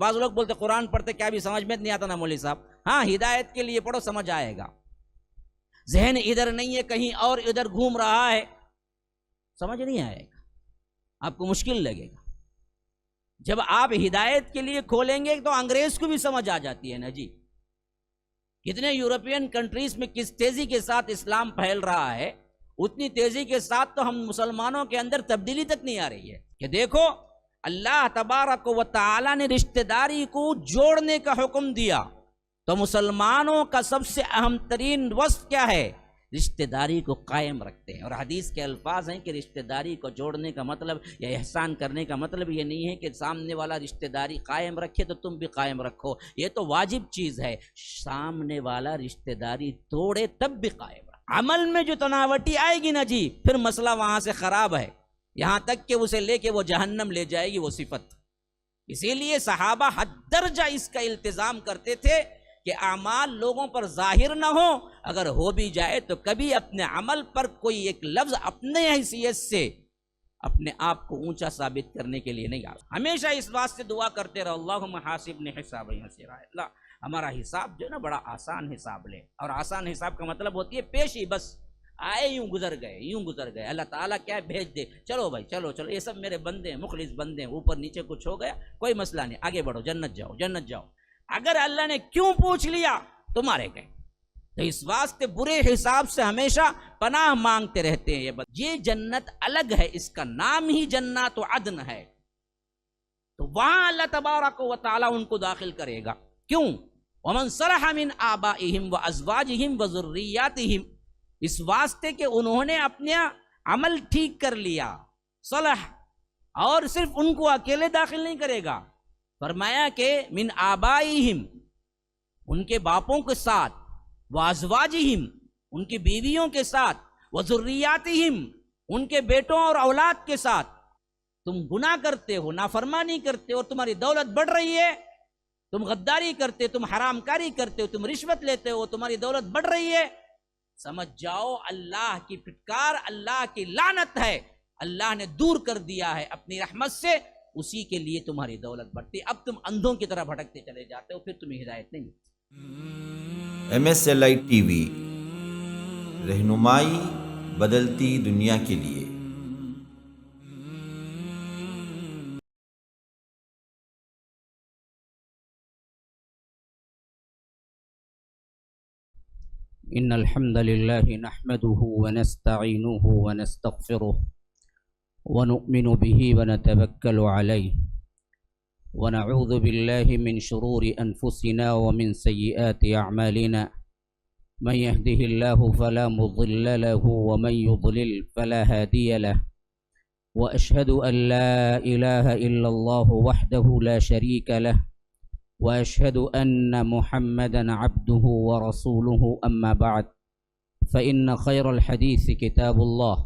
بعض لوگ بولتے قرآن پڑھتے کیا بھی سمجھ میں نہیں آتا نا مولوی صاحب. ہاں ہدایت کے لیے پڑھو سمجھ آئے گا. ذہن ادھر نہیں ہے کہیں اور ادھر گھوم رہا ہے سمجھ نہیں آئے گا, آپ کو مشکل لگے گا. جب آپ ہدایت کے لیے کھولیں گے تو انگریز کو بھی سمجھ آ جاتی ہے نا جی. کتنے یورپین کنٹریز میں کس تیزی کے ساتھ اسلام پھیل رہا ہے, اتنی تیزی کے ساتھ تو ہم مسلمانوں کے اندر تبدیلی تک نہیں آ رہی ہے کہ دیکھو اللہ تبارک و تعالی نے رشتہ داری کو جوڑنے کا حکم دیا, تو مسلمانوں کا سب سے اہم ترین وصف کیا ہے؟ رشتہ داری کو قائم رکھتے ہیں. اور حدیث کے الفاظ ہیں کہ رشتہ داری کو جوڑنے کا مطلب یا احسان کرنے کا مطلب یہ نہیں ہے کہ سامنے والا رشتہ داری قائم رکھے تو تم بھی قائم رکھو, یہ تو واجب چیز ہے. سامنے والا رشتہ داری توڑے تب بھی قائم رکھو. عمل میں جو تناوٹی آئے گی نا جی, پھر مسئلہ وہاں سے خراب ہے, یہاں تک کہ اسے لے کے وہ جہنم لے جائے گی وہ صفت. اسی لیے صحابہ حد درجہ اس کا التزام کرتے تھے کہ اعمال لوگوں پر ظاہر نہ ہو, اگر ہو بھی جائے تو کبھی اپنے عمل پر کوئی ایک لفظ اپنے حیثیت سے اپنے آپ کو اونچا ثابت کرنے کے لیے نہیں آتا. ہمیشہ اس واسطے دعا کرتے رہو اللہم حاسبنی حسابا یسیرا, اللہ ہمارا حساب جو ہے نا بڑا آسان حساب لے. اور آسان حساب کا مطلب ہوتی ہے پیش ہی, بس آئے یوں گزر گئے یوں گزر گئے. اللہ تعالیٰ کیا بھیج دے, چلو بھائی چلو چلو یہ سب میرے بندے ہیں, مخلص بندے ہیں, اوپر نیچے کچھ ہو گیا کوئی مسئلہ نہیں, آگے بڑھو, جنت جاؤ جنت جاؤ. اگر اللہ نے کیوں پوچھ لیا تو مارے گئے. تو اس واسطے برے حساب سے ہمیشہ پناہ مانگتے رہتے ہیں. یہ جنت الگ ہے, اس کا نام ہی جنات عدن ہے, تو وہاں اللہ تبارک و تعالیٰ ان کو داخل کرے گا. کیوں؟ ومن صلح من آبائہم وازواجہم وذریاتہم, اس واسطے کہ انہوں نے اپنے عمل ٹھیک کر لیا. صلح, اور صرف ان کو اکیلے داخل نہیں کرے گا, فرمایا کہ من آبائہم, ان کے باپوں کے ساتھ, وازواجہم, ان کی بیویوں کے ساتھ, وذریاتہم, ان کے بیٹوں اور اولاد کے ساتھ. تم گناہ کرتے ہو, نافرمانی کرتے ہو, اور تمہاری دولت بڑھ رہی ہے, تم غداری کرتے, تم حرام کاری کرتے ہو, تم رشوت لیتے ہو, تمہاری دولت بڑھ رہی ہے, سمجھ جاؤ اللہ کی پھٹکار, اللہ کی لعنت ہے. اللہ نے دور کر دیا ہے اپنی رحمت سے, اسی کے لیے تمہاری دولت بڑھتی. اب تم اندھوں کی طرح بھٹکتے چلے جاتے ہو, پھر تمہیں ہدایت نہیں ملتی. MSLI TV, رہنمائی بدلتی دنیا کے لیے. ان الحمد لله نحمده ونستعينه ونستغفره ونؤمن به ونتوكل عليه ونعوذ بالله من شرور أنفسنا ومن سيئات أعمالنا, من يهده الله فلا مضل له ومن يضلل فلا هادي له, وأشهد أن لا إله إلا الله وحده لا شريك له, وأشهد أن محمدا عبده ورسوله. أما بعد, فإن خير الحديث كتاب الله,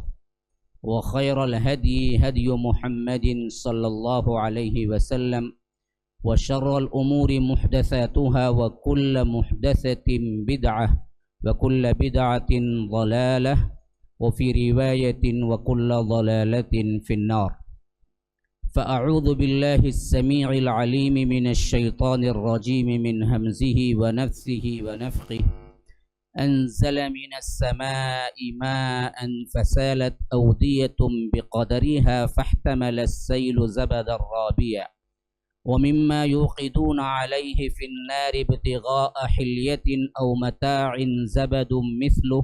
وخير الهدي هدي محمد صلى الله عليه وسلم, وشر الأمور محدثاتها, وكل محدثة بدعة, وكل بدعة ضلالة, وفي رواية وكل ضلالة في النار. فأعوذ بالله السميع العليم من الشيطان الرجيم من همزه ونفثه ونفخه. أنزل من السماء ماء فسالت أودية بقدرها فاحتمل السيل زبدا رابيا, ومما يوقدون عليه في النار ابتغاء حلية أو متاع زبد مثله,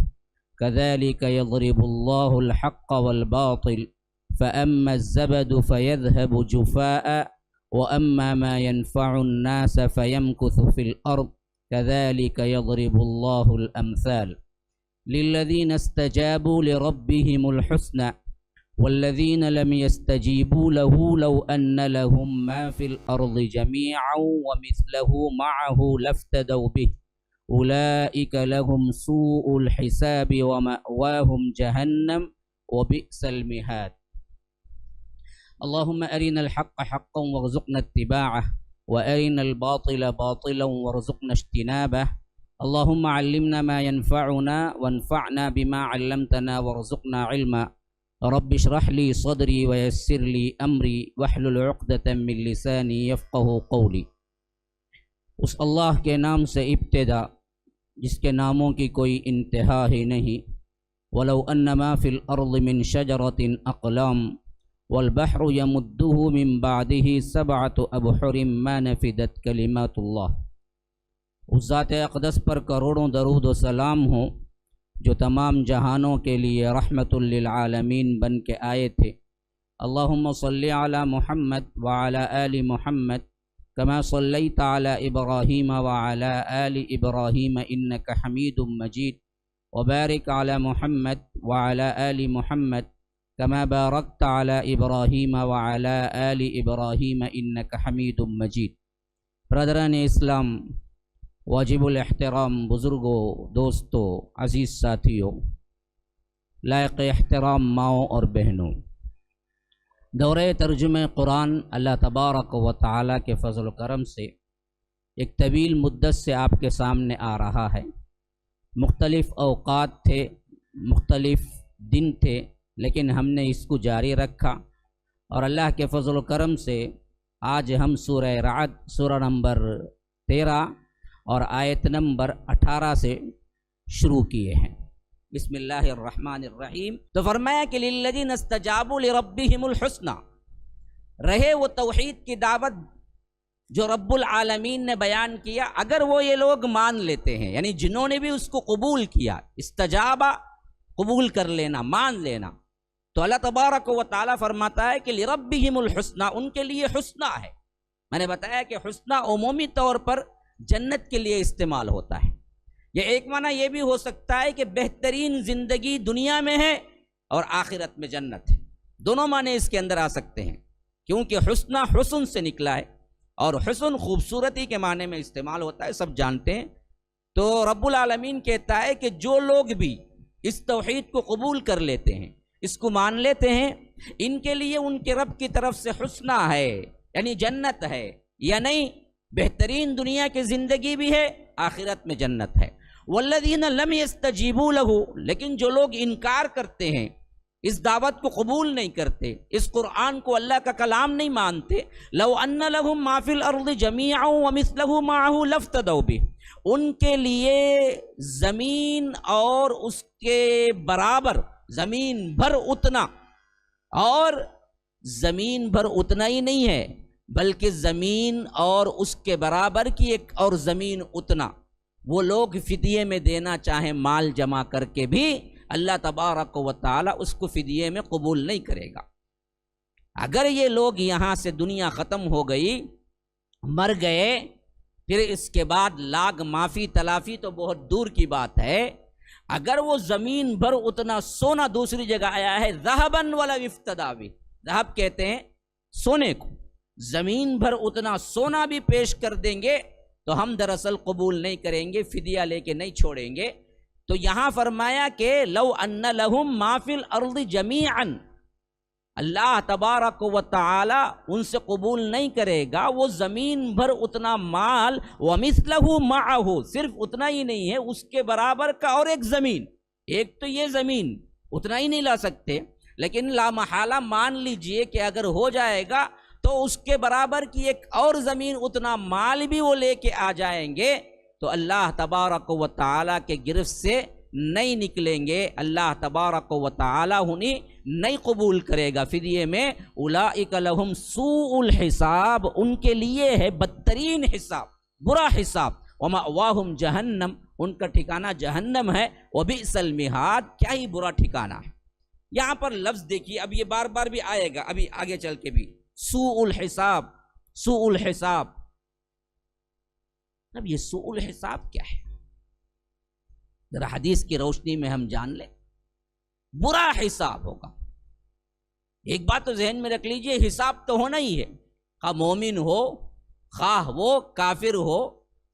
كذلك يضرب الله الحق والباطل, فأما الزبد فيذهب جفاء, وأما ما ينفع الناس فيمكث في الأرض, كذلك يضرب الله الأمثال. للذين استجابوا لربهم الحسنى, والذين لم يستجيبوا له لو أن لهم ما في الأرض جميعا ومثله معه لافتدوا به, أولئك لهم سوء الحساب ومأواهم جهنم وبئس المهاد. اللهم أرنا الحق حقا وارزقنا اتباعه, وأرنا الباطل باطلا وارزقنا اجتنابه. اللهم علمنا ما ينفعنا وانفعنا بما علمتنا وارزقنا علما. رب اشرح لي صدري ويسر لي أمري واحلل عقدة من لساني يفقه قولي. اس اللہ کے نام سے ابتدا جس کے ناموں کی کوئی انتہا ہی نہیں۔ وَلَوْ أَنَّ مَا فِي الْأَرْضِ مِنْ شَجَرَةٍ أَقْلَامٌ وَالْبَحْرُ يَمُدُّهُ مِنْ بَعْدِهِ سَبْعَةُ أَبْحُرٍ مَا نَفِدَتْ كَلِمَاتُ اللَّهِ۔ اس ذات اقدس پر کروڑوں درود و سلام ہوں جو تمام جہانوں کے لیے رحمت للعالمین بن کے آئے تھے۔ اللہم صلی علی محمد وعلی آل محمد کما صلیت علی ابراہیم وعلی آل ابراہیم انک حمید مجید وبارک علی محمد وعلی آل محمد کما بارکت علی ابراہیم وعلی آل ابراہیم انک حمید مجید۔ برادران اسلام، واجب الاحترام بزرگوں، دوستوں، عزیز ساتھیوں، لائق احترام ماؤں اور بہنوں، دورہ ترجمہ قرآن اللہ تبارک و تعالیٰ کے فضل و کرم سے ایک طویل مدت سے آپ کے سامنے آ رہا ہے۔ مختلف اوقات تھے، مختلف دن تھے، لیکن ہم نے اس کو جاری رکھا، اور اللہ کے فضل و کرم سے آج ہم سورہ رعد سورہ نمبر 13 اور آیت نمبر 18 سے شروع کیے ہیں۔ بسم اللہ الرحمن الرحیم۔ تو فرمایا کہ للذین استجابوا لربہم الحسنی، رہے وہ توحید کی دعوت جو رب العالمین نے بیان کیا، اگر وہ یہ لوگ مان لیتے ہیں، یعنی جنہوں نے بھی اس کو قبول کیا، استجابہ قبول کر لینا، مان لینا، تو اللہ تبارک و تعالیٰ فرماتا ہے کہ لربہم الحسنی، ان کے لیے حسنہ ہے۔ میں نے بتایا کہ حسنہ عمومی طور پر جنت کے لیے استعمال ہوتا ہے۔ یہ ایک معنی یہ بھی ہو سکتا ہے کہ بہترین زندگی دنیا میں ہے اور آخرت میں جنت ہے، دونوں معنی اس کے اندر آ سکتے ہیں، کیونکہ حسنہ حسن سے نکلا ہے، اور حسن خوبصورتی کے معنی میں استعمال ہوتا ہے، سب جانتے ہیں۔ تو رب العالمین کہتا ہے کہ جو لوگ بھی اس توحید کو قبول کر لیتے ہیں، اس کو مان لیتے ہیں، ان کے لیے ان کے رب کی طرف سے حسنہ ہے، یعنی جنت ہے، یا نہیں بہترین دنیا کی زندگی بھی ہے، آخرت میں جنت ہے۔ والذین لم یستجیبوا لہ، لیکن جو لوگ انکار کرتے ہیں، اس دعوت کو قبول نہیں کرتے، اس قرآن کو اللہ کا کلام نہیں مانتے، لو ان لہم ما فی الارض جمیعا ومثلہ معہ لافتدوا بہ، ان کے لیے زمین اور اس کے برابر، زمین بھر اتنا، اور زمین بھر اتنا ہی نہیں ہے بلکہ زمین اور اس کے برابر کی ایک اور زمین اتنا وہ لوگ فدیے میں دینا چاہیں مال جمع کر کے بھی، اللہ تبارک و تعالی اس کو فدیے میں قبول نہیں کرے گا۔ اگر یہ لوگ یہاں سے دنیا ختم ہو گئی، مر گئے، پھر اس کے بعد لاگ معافی تلافی تو بہت دور کی بات ہے، اگر وہ زمین بھر اتنا سونا، دوسری جگہ آیا ہے ذہباً ولو افتدیٰ بہ، ذہب کہتے ہیں سونے کو، زمین بھر اتنا سونا بھی پیش کر دیں گے تو ہم دراصل قبول نہیں کریں گے، فدیہ لے کے نہیں چھوڑیں گے۔ تو یہاں فرمایا کہ لو ان لہم ما فی الارض جمیعا، اللہ تبارک و تعالی ان سے قبول نہیں کرے گا وہ زمین بھر اتنا مال، ومثلہ معہ، صرف اتنا ہی نہیں ہے، اس کے برابر کا اور ایک زمین، ایک تو یہ زمین اتنا ہی نہیں لا سکتے، لیکن لا محالہ مان لیجئے کہ اگر ہو جائے گا تو اس کے برابر کی ایک اور زمین اتنا مال بھی وہ لے کے آ جائیں گے، تو اللہ تبارک و تعالیٰ کے گرفت سے نہیں نکلیں گے، اللہ تبارک و تعالیٰ انہیں نہیں قبول کرے گا فدیے میں۔ اولئک لہم سوء الحساب، ان کے لیے ہے بدترین حساب، برا حساب، ومأواہم جہنم، ان کا ٹھکانہ جہنم ہے، وبئس المہاد، کیا ہی برا ٹھکانہ ہے۔ یہاں پر لفظ دیکھیے، اب یہ بار بار بھی آئے گا، ابھی آگے چل کے بھی، سوء الحساب، سوء الحساب۔ اب یہ سوء الحساب کیا ہے؟ ذرا حدیث کی روشنی میں ہم جان لیں، برا حساب ہوگا۔ ایک بات تو ذہن میں رکھ لیجئے، حساب تو ہونا ہی ہے، خواہ مومن ہو، خواہ وہ کافر ہو،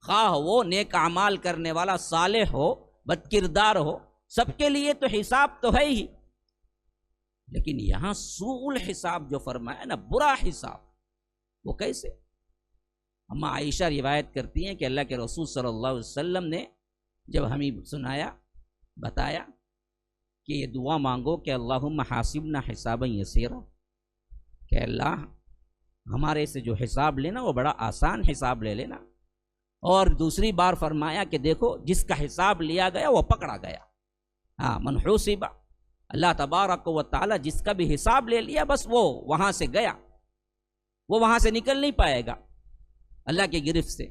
خواہ وہ نیک اعمال کرنے والا صالح ہو، بد کردار ہو، سب کے لیے تو حساب تو ہے ہی، لیکن یہاں سوء الحساب جو فرمایا نا، برا حساب، وہ کیسے؟ اما عائشہ روایت کرتی ہیں کہ اللہ کے رسول صلی اللہ علیہ وسلم نے جب ہمیں سنایا، بتایا کہ یہ دعا مانگو کہ اللہم حاسبنا حسابا یسیرا، کہ اللہ ہمارے سے جو حساب لینا وہ بڑا آسان حساب لے لینا، اور دوسری بار فرمایا کہ دیکھو جس کا حساب لیا گیا وہ پکڑا گیا. ہاں من حوسب، اللہ تبارک و تعالی جس کا بھی حساب لے لیا بس وہ وہاں سے گیا، وہ وہاں سے نکل نہیں پائے گا اللہ کی گرفت سے.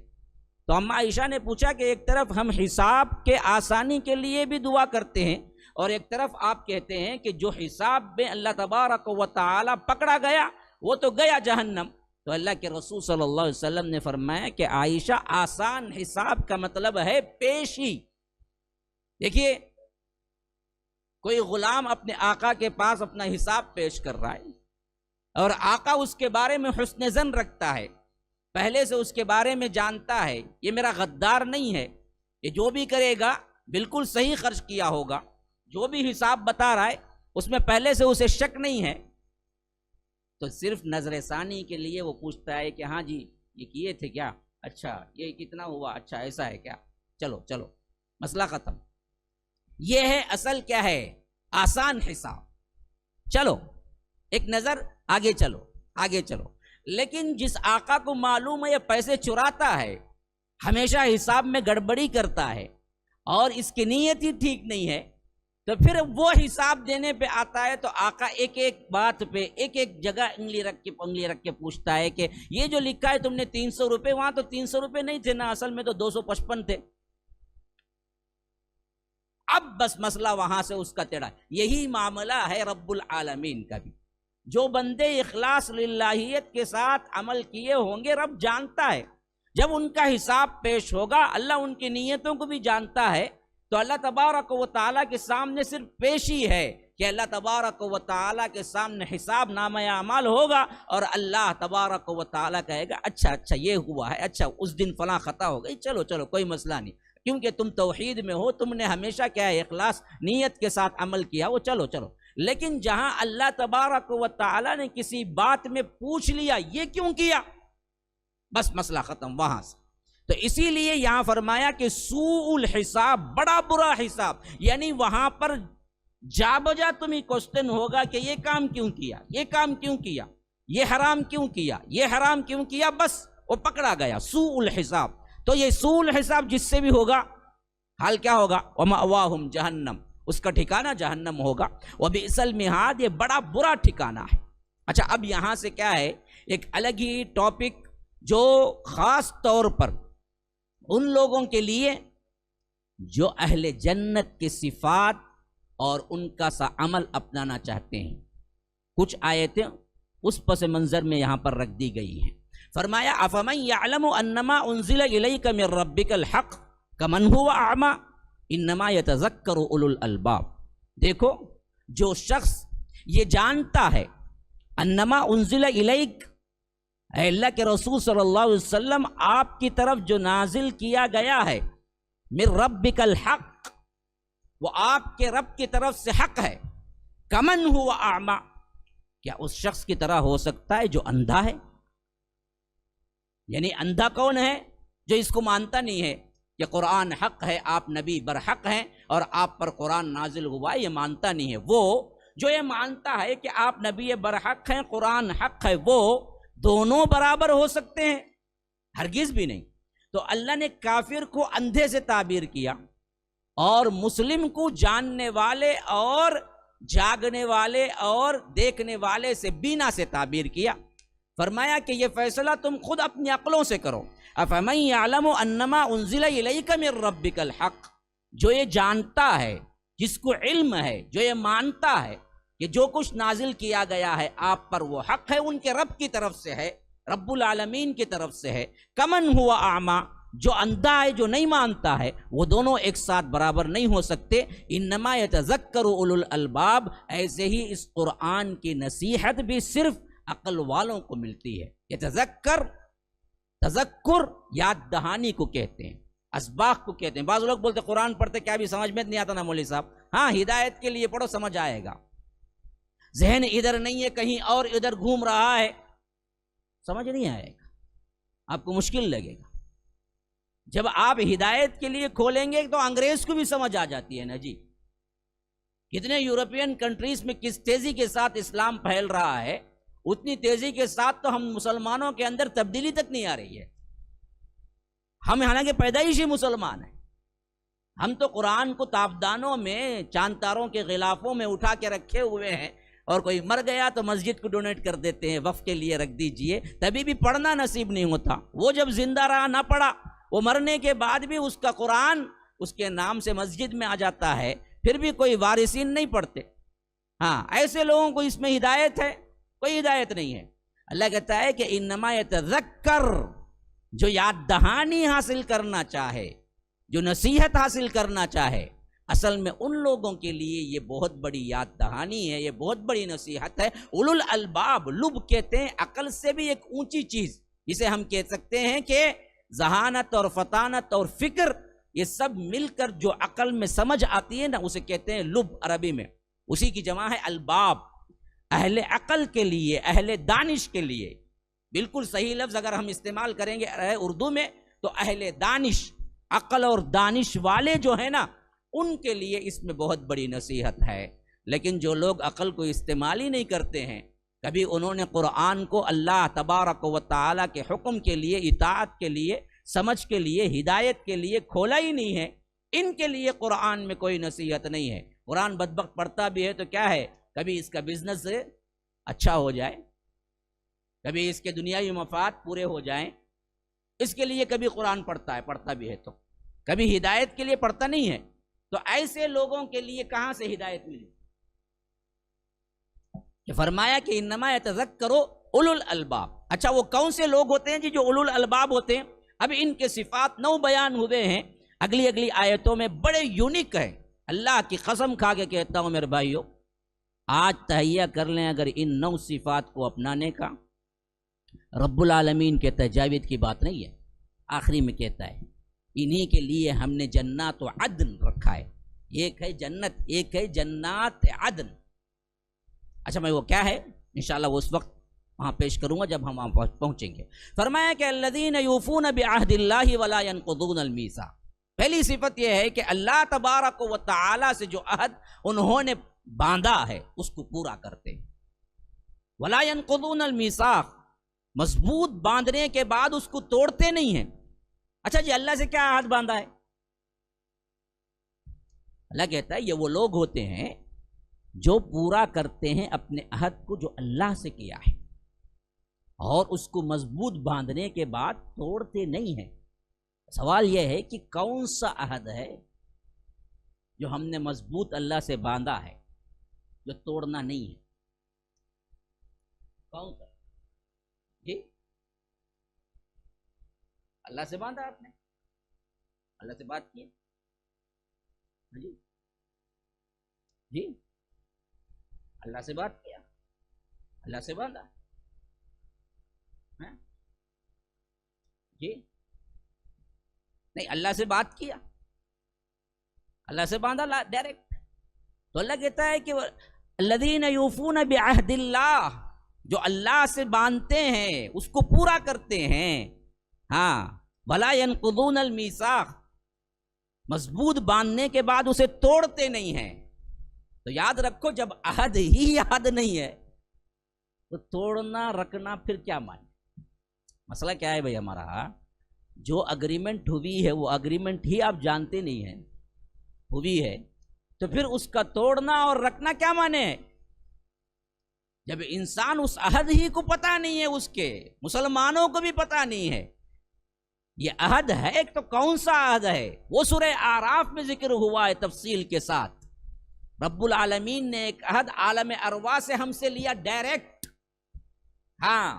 تو اما عائشہ نے پوچھا کہ ایک طرف ہم حساب کے آسانی کے لیے بھی دعا کرتے ہیں اور ایک طرف آپ کہتے ہیں کہ جو حساب میں اللہ تبارک و تعالی پکڑا گیا وہ تو گیا جہنم. تو اللہ کے رسول صلی اللہ علیہ وسلم نے فرمایا کہ عائشہ آسان حساب کا مطلب ہے پیشی. دیکھیے کوئی غلام اپنے آقا کے پاس اپنا حساب پیش کر رہا ہے اور آقا اس کے بارے میں حسن ظن رکھتا ہے، پہلے سے اس کے بارے میں جانتا ہے یہ میرا غدار نہیں ہے، یہ جو بھی کرے گا بالکل صحیح خرچ کیا ہوگا، جو بھی حساب بتا رہا ہے اس میں پہلے سے اسے شک نہیں ہے. تو صرف نظر ثانی کے لیے وہ پوچھتا ہے کہ ہاں جی یہ کیے تھے کیا، اچھا یہ کتنا ہوا، اچھا ایسا ہے کیا، چلو چلو مسئلہ ختم. یہ ہے اصل کیا ہے آسان حساب. چلو ایک نظر آگے چلو آگے چلو. لیکن جس آقا کو معلوم ہے یہ پیسے چراتا ہے، ہمیشہ حساب میں گڑبڑی کرتا ہے اور اس کی نیت ہی ٹھیک نہیں ہے، تو پھر وہ حساب دینے پہ آتا ہے تو آقا ایک ایک بات پہ ایک ایک جگہ انگلی رکھ کے پوچھتا ہے کہ یہ جو لکھا ہے تم نے 300 روپے، وہاں تو 300 روپے نہیں تھے نا، اصل میں تو 255 تھے. اب بس مسئلہ وہاں سے اس کا ٹیڑھا. یہی معاملہ ہے رب العالمین کا بھی. جو بندے اخلاص للہیت کے ساتھ عمل کیے ہوں گے رب جانتا ہے، جب ان کا حساب پیش ہوگا اللہ ان کی نیتوں کو بھی جانتا ہے. تو اللہ تبارک و تعالیٰ کے سامنے صرف پیشی ہے کہ اللہ تبارک و تعالیٰ کے سامنے حساب نامہ اعمال ہوگا اور اللہ تبارک و تعالیٰ کہے گا اچھا یہ ہوا ہے، اچھا اس دن فلاں خطا ہو گئی، چلو چلو کوئی مسئلہ نہیں، کیونکہ تم توحید میں ہو، تم نے ہمیشہ کیا ہے اخلاص نیت کے ساتھ عمل کیا، وہ چلو چلو. لیکن جہاں اللہ تبارک و تعالیٰ نے کسی بات میں پوچھ لیا یہ کیوں کیا، بس مسئلہ ختم وہاں سے. تو اسی لیے یہاں فرمایا کہ سوء الحساب، بڑا برا حساب، یعنی وہاں پر جا بجا تمہیں کوشچن ہوگا کہ یہ کام کیوں کیا، یہ کام کیوں کیا، یہ حرام کیوں کیا، یہ حرام کیوں کیا، بس وہ پکڑا گیا سوء الحساب. تو یہ سوء الحساب جس سے بھی ہوگا حال کیا ہوگا، ومأواہم جہنم، اس کا ٹھکانہ جہنم ہوگا. وبئس المہاد، یہ بڑا برا ٹھکانہ ہے. اچھا اب یہاں سے کیا ہے ایک الگ ہی ٹاپک جو خاص طور پر ان لوگوں کے لیے جو اہل جنت کے صفات اور ان کا سا عمل اپنانا چاہتے ہیں، کچھ آیتیں اس پس منظر میں یہاں پر رکھ دی گئی ہیں. فرمایا افمن یعلم انما انزل الیک من ربک الحق کمن هو اعمی انما یتذکر اولو الالباب. دیکھو جو شخص یہ جانتا ہے انما انزل الیک، اے اللہ کے رسول صلی اللہ علیہ وسلم آپ کی طرف جو نازل کیا گیا ہے من ربک الحق، وہ آپ کے رب کی طرف سے حق ہے. کمن ہوا اعمی، کیا اس شخص کی طرح ہو سکتا ہے جو اندھا ہے؟ یعنی اندھا کون ہے؟ جو اس کو مانتا نہیں ہے کہ قرآن حق ہے، آپ نبی برحق ہیں اور آپ پر قرآن نازل ہوا ہے، یہ مانتا نہیں ہے. وہ جو یہ مانتا ہے کہ آپ نبی برحق ہیں، قرآن حق ہے، وہ دونوں برابر ہو سکتے ہیں؟ ہرگز بھی نہیں. تو اللہ نے کافر کو اندھے سے تعبیر کیا اور مسلم کو جاننے والے اور جاگنے والے اور دیکھنے والے سے بینا سے تعبیر کیا. فرمایا کہ یہ فیصلہ تم خود اپنی عقلوں سے کرو. افمن یعلم انما انزل الیک من ربک الحق، جو یہ جانتا ہے، جس کو علم ہے، جو یہ مانتا ہے کہ جو کچھ نازل کیا گیا ہے آپ پر وہ حق ہے، ان کے رب کی طرف سے ہے، رب العالمین کی طرف سے ہے. کمن ہوا اعمی، جو اندھا ہے، جو نہیں مانتا ہے، وہ دونوں ایک ساتھ برابر نہیں ہو سکتے. انما یتذکر اولو الالباب، ایسے ہی اس قرآن کی نصیحت بھی صرف عقل والوں کو ملتی ہے. یتذکر، تذکر یاد دہانی کو کہتے ہیں، اسباق کو کہتے ہیں. بعض لوگ بولتے قرآن پڑھتے کیا بھی سمجھ میں نہیں آتا نا مولوی صاحب. ہاں ہدایت کے لیے پڑھو سمجھ آئے گا. ذہن ادھر نہیں ہے کہیں اور ادھر گھوم رہا ہے، سمجھ نہیں آئے گا، آپ کو مشکل لگے گا. جب آپ ہدایت کے لیے کھولیں گے تو انگریز کو بھی سمجھ آ جاتی ہے نا جی. کتنے یورپین کنٹریز میں کس تیزی کے ساتھ اسلام پھیل رہا ہے، اتنی تیزی کے ساتھ تو ہم مسلمانوں کے اندر تبدیلی تک نہیں آ رہی ہے. ہم حالانکہ پیدائشی مسلمان ہیں، ہم تو قرآن کو تابدانوں میں چاند تاروں کے غلافوں میں اٹھا کے رکھے ہوئے ہیں، اور کوئی مر گیا تو مسجد کو ڈونیٹ کر دیتے ہیں، وقف کے لیے رکھ دیجئے، تبھی بھی پڑھنا نصیب نہیں ہوتا۔ وہ جب زندہ رہا نہ پڑھا، وہ مرنے کے بعد بھی اس کا قرآن اس کے نام سے مسجد میں آ جاتا ہے، پھر بھی کوئی وارثین نہیں پڑھتے۔ ہاں، ایسے لوگوں کو اس میں ہدایت ہے؟ کوئی ہدایت نہیں ہے۔ اللہ کہتا ہے کہ انما یتذکر، جو یاد دہانی حاصل کرنا چاہے، جو نصیحت حاصل کرنا چاہے، اصل میں ان لوگوں کے لیے یہ بہت بڑی یاد دہانی ہے، یہ بہت بڑی نصیحت ہے۔ اولو الالباب، لب کہتے ہیں عقل سے بھی ایک اونچی چیز، جسے ہم کہہ سکتے ہیں کہ ذہانت اور فطانت اور فکر، یہ سب مل کر جو عقل میں سمجھ آتی ہے نا، اسے کہتے ہیں لب عربی میں، اسی کی جمع ہے الباب۔ اہل عقل کے لیے، اہل دانش کے لیے، بالکل صحیح لفظ اگر ہم استعمال کریں گے اردو میں تو اہل دانش، عقل اور دانش والے جو ہیں نا، ان کے لیے اس میں بہت بڑی نصیحت ہے۔ لیکن جو لوگ عقل کو استعمال ہی نہیں کرتے ہیں، کبھی انہوں نے قرآن کو اللہ تبارک و تعالیٰ کے حکم کے لیے، اطاعت کے لیے، سمجھ کے لیے، ہدایت کے لیے کھولا ہی نہیں ہے، ان کے لیے قرآن میں کوئی نصیحت نہیں ہے۔ قرآن بدبخت پڑھتا بھی ہے تو کیا ہے، کبھی اس کا بزنس اچھا ہو جائے، کبھی اس کے دنیاوی مفاد پورے ہو جائیں، اس کے لیے کبھی قرآن پڑھتا بھی ہے، تو کبھی ہدایت کے لیے پڑھتا نہیں ہے۔ تو ایسے لوگوں کے لیے کہاں سے ہدایت ملی؟ کہ فرمایا کہ انما یتذکر اولو الالباب۔ اچھا، وہ کون سے لوگ ہوتے ہیں جی جو اولو الالباب ہوتے ہیں؟ اب ان کے صفات 9 بیان ہوئے ہیں اگلی آیتوں میں، بڑے یونیک ہیں۔ اللہ کی قسم کھا کے کہتا ہوں میرے بھائیوں، آج تہیہ کر لیں اگر ان 9 صفات کو اپنانے کا، رب العالمین کے تجاوید کی بات نہیں ہے۔ آخری میں کہتا ہے انہی کے لیے ہم نے جنات و عدن رکھا ہے، ایک ہے جنت، ایک ہے جنات عدن۔ اچھا، میں وہ کیا ہے انشاءاللہ وہ اس وقت وہاں پیش کروں گا جب ہم وہاں پہنچیں گے۔ فرمایا کہ الذین یوفون بعہد اللہ ولا ینقضون المیثاق۔ پہلی صفت یہ ہے کہ اللہ تبارک و تعالی سے جو عہد انہوں نے باندھا ہے اس کو پورا کرتے ہیں۔ ولا ینقضون المیثاق، مضبوط باندھنے کے بعد اس کو توڑتے نہیں ہیں۔ اچھا جی، اللہ سے کیا عہد باندھا ہے؟ اللہ کہتا ہے یہ وہ لوگ ہوتے ہیں جو پورا کرتے ہیں اپنے عہد کو جو اللہ سے کیا ہے، اور اس کو مضبوط باندھنے کے بعد توڑتے نہیں ہیں۔ سوال یہ ہے کہ کون سا عہد ہے جو ہم نے مضبوط اللہ سے باندھا ہے جو توڑنا نہیں ہے؟ کون سا؟ جی، اللہ سے باندھا آپ نے، اللہ سے بات کی، جی جی، اللہ سے بات کیا، اللہ سے باندھا، جی نہیں، اللہ سے بات کیا، اللہ سے باندھا ڈائریکٹ۔ تو اللہ کہتا ہے کہ الذین یوفون بعہد اللہ، جو اللہ سے باندھتے ہیں اس کو پورا کرتے ہیں۔ ہاں، ولا ینقضون المیثاق، مضبوط باندھنے کے بعد اسے توڑتے نہیں ہیں۔ تو یاد رکھو، جب عہد ہی عہد نہیں ہے تو توڑنا رکھنا پھر کیا مانے؟ مسئلہ کیا ہے بھائی ہمارا، جو اگریمنٹ ہوئی ہے وہ اگریمنٹ ہی آپ جانتے نہیں ہیں ہوئی ہے، تو پھر اس کا توڑنا اور رکھنا کیا مانے ہے؟ جب انسان اس عہد ہی کو پتہ نہیں ہے، اس کے مسلمانوں کو بھی پتہ نہیں ہے یہ عہد ہے ایک، تو کون سا عہد ہے؟ وہ سورہ اعراف میں ذکر ہوا ہے تفصیل کے ساتھ۔ رب العالمین نے ایک عہد عالم ارواح سے ہم سے لیا ڈائریکٹ۔ ہاں،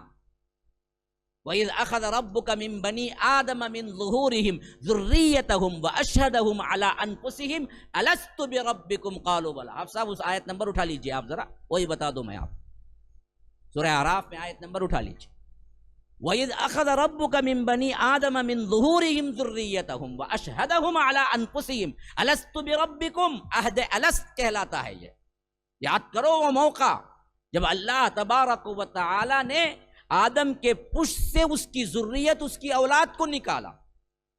وَإِذْ أَخَذَ رَبُّكَ مِن بَنِي آدَمَ مِن ظُهُورِهِمْ ذُرِّيَّتَهُمْ وَأَشْهَدَهُمْ عَلَىٰ أَنفُسِهِمْ أَلَسْتُ بِرَبِّكُمْ قَالُوا بَلَىٰ۔ آپ صاحب اس آیت نمبر اٹھا لیجئے، آپ ذرا وہی بتا دوں میں آپ، سورہ اعراف میں آیت نمبر اٹھا لیجئے۔ وَإِذْ أَخَذَ رَبُّكَ مِن بَنِي آدَمَ مِن ظُهُورِهِمْ ذُرِّيَّتَهُمْ وَأَشْهَدَهُمْ عَلَىٰ أَنفُسِهِمْ أَلَسْتُ بِرَبِّكُمْ، عہد الست کہلاتا ہے یہ۔ یاد کرو وہ موقع جب اللہ تبارک و تعالی نے آدم کے پشت سے اس کی ذریت، اس کی اولاد کو نکالا،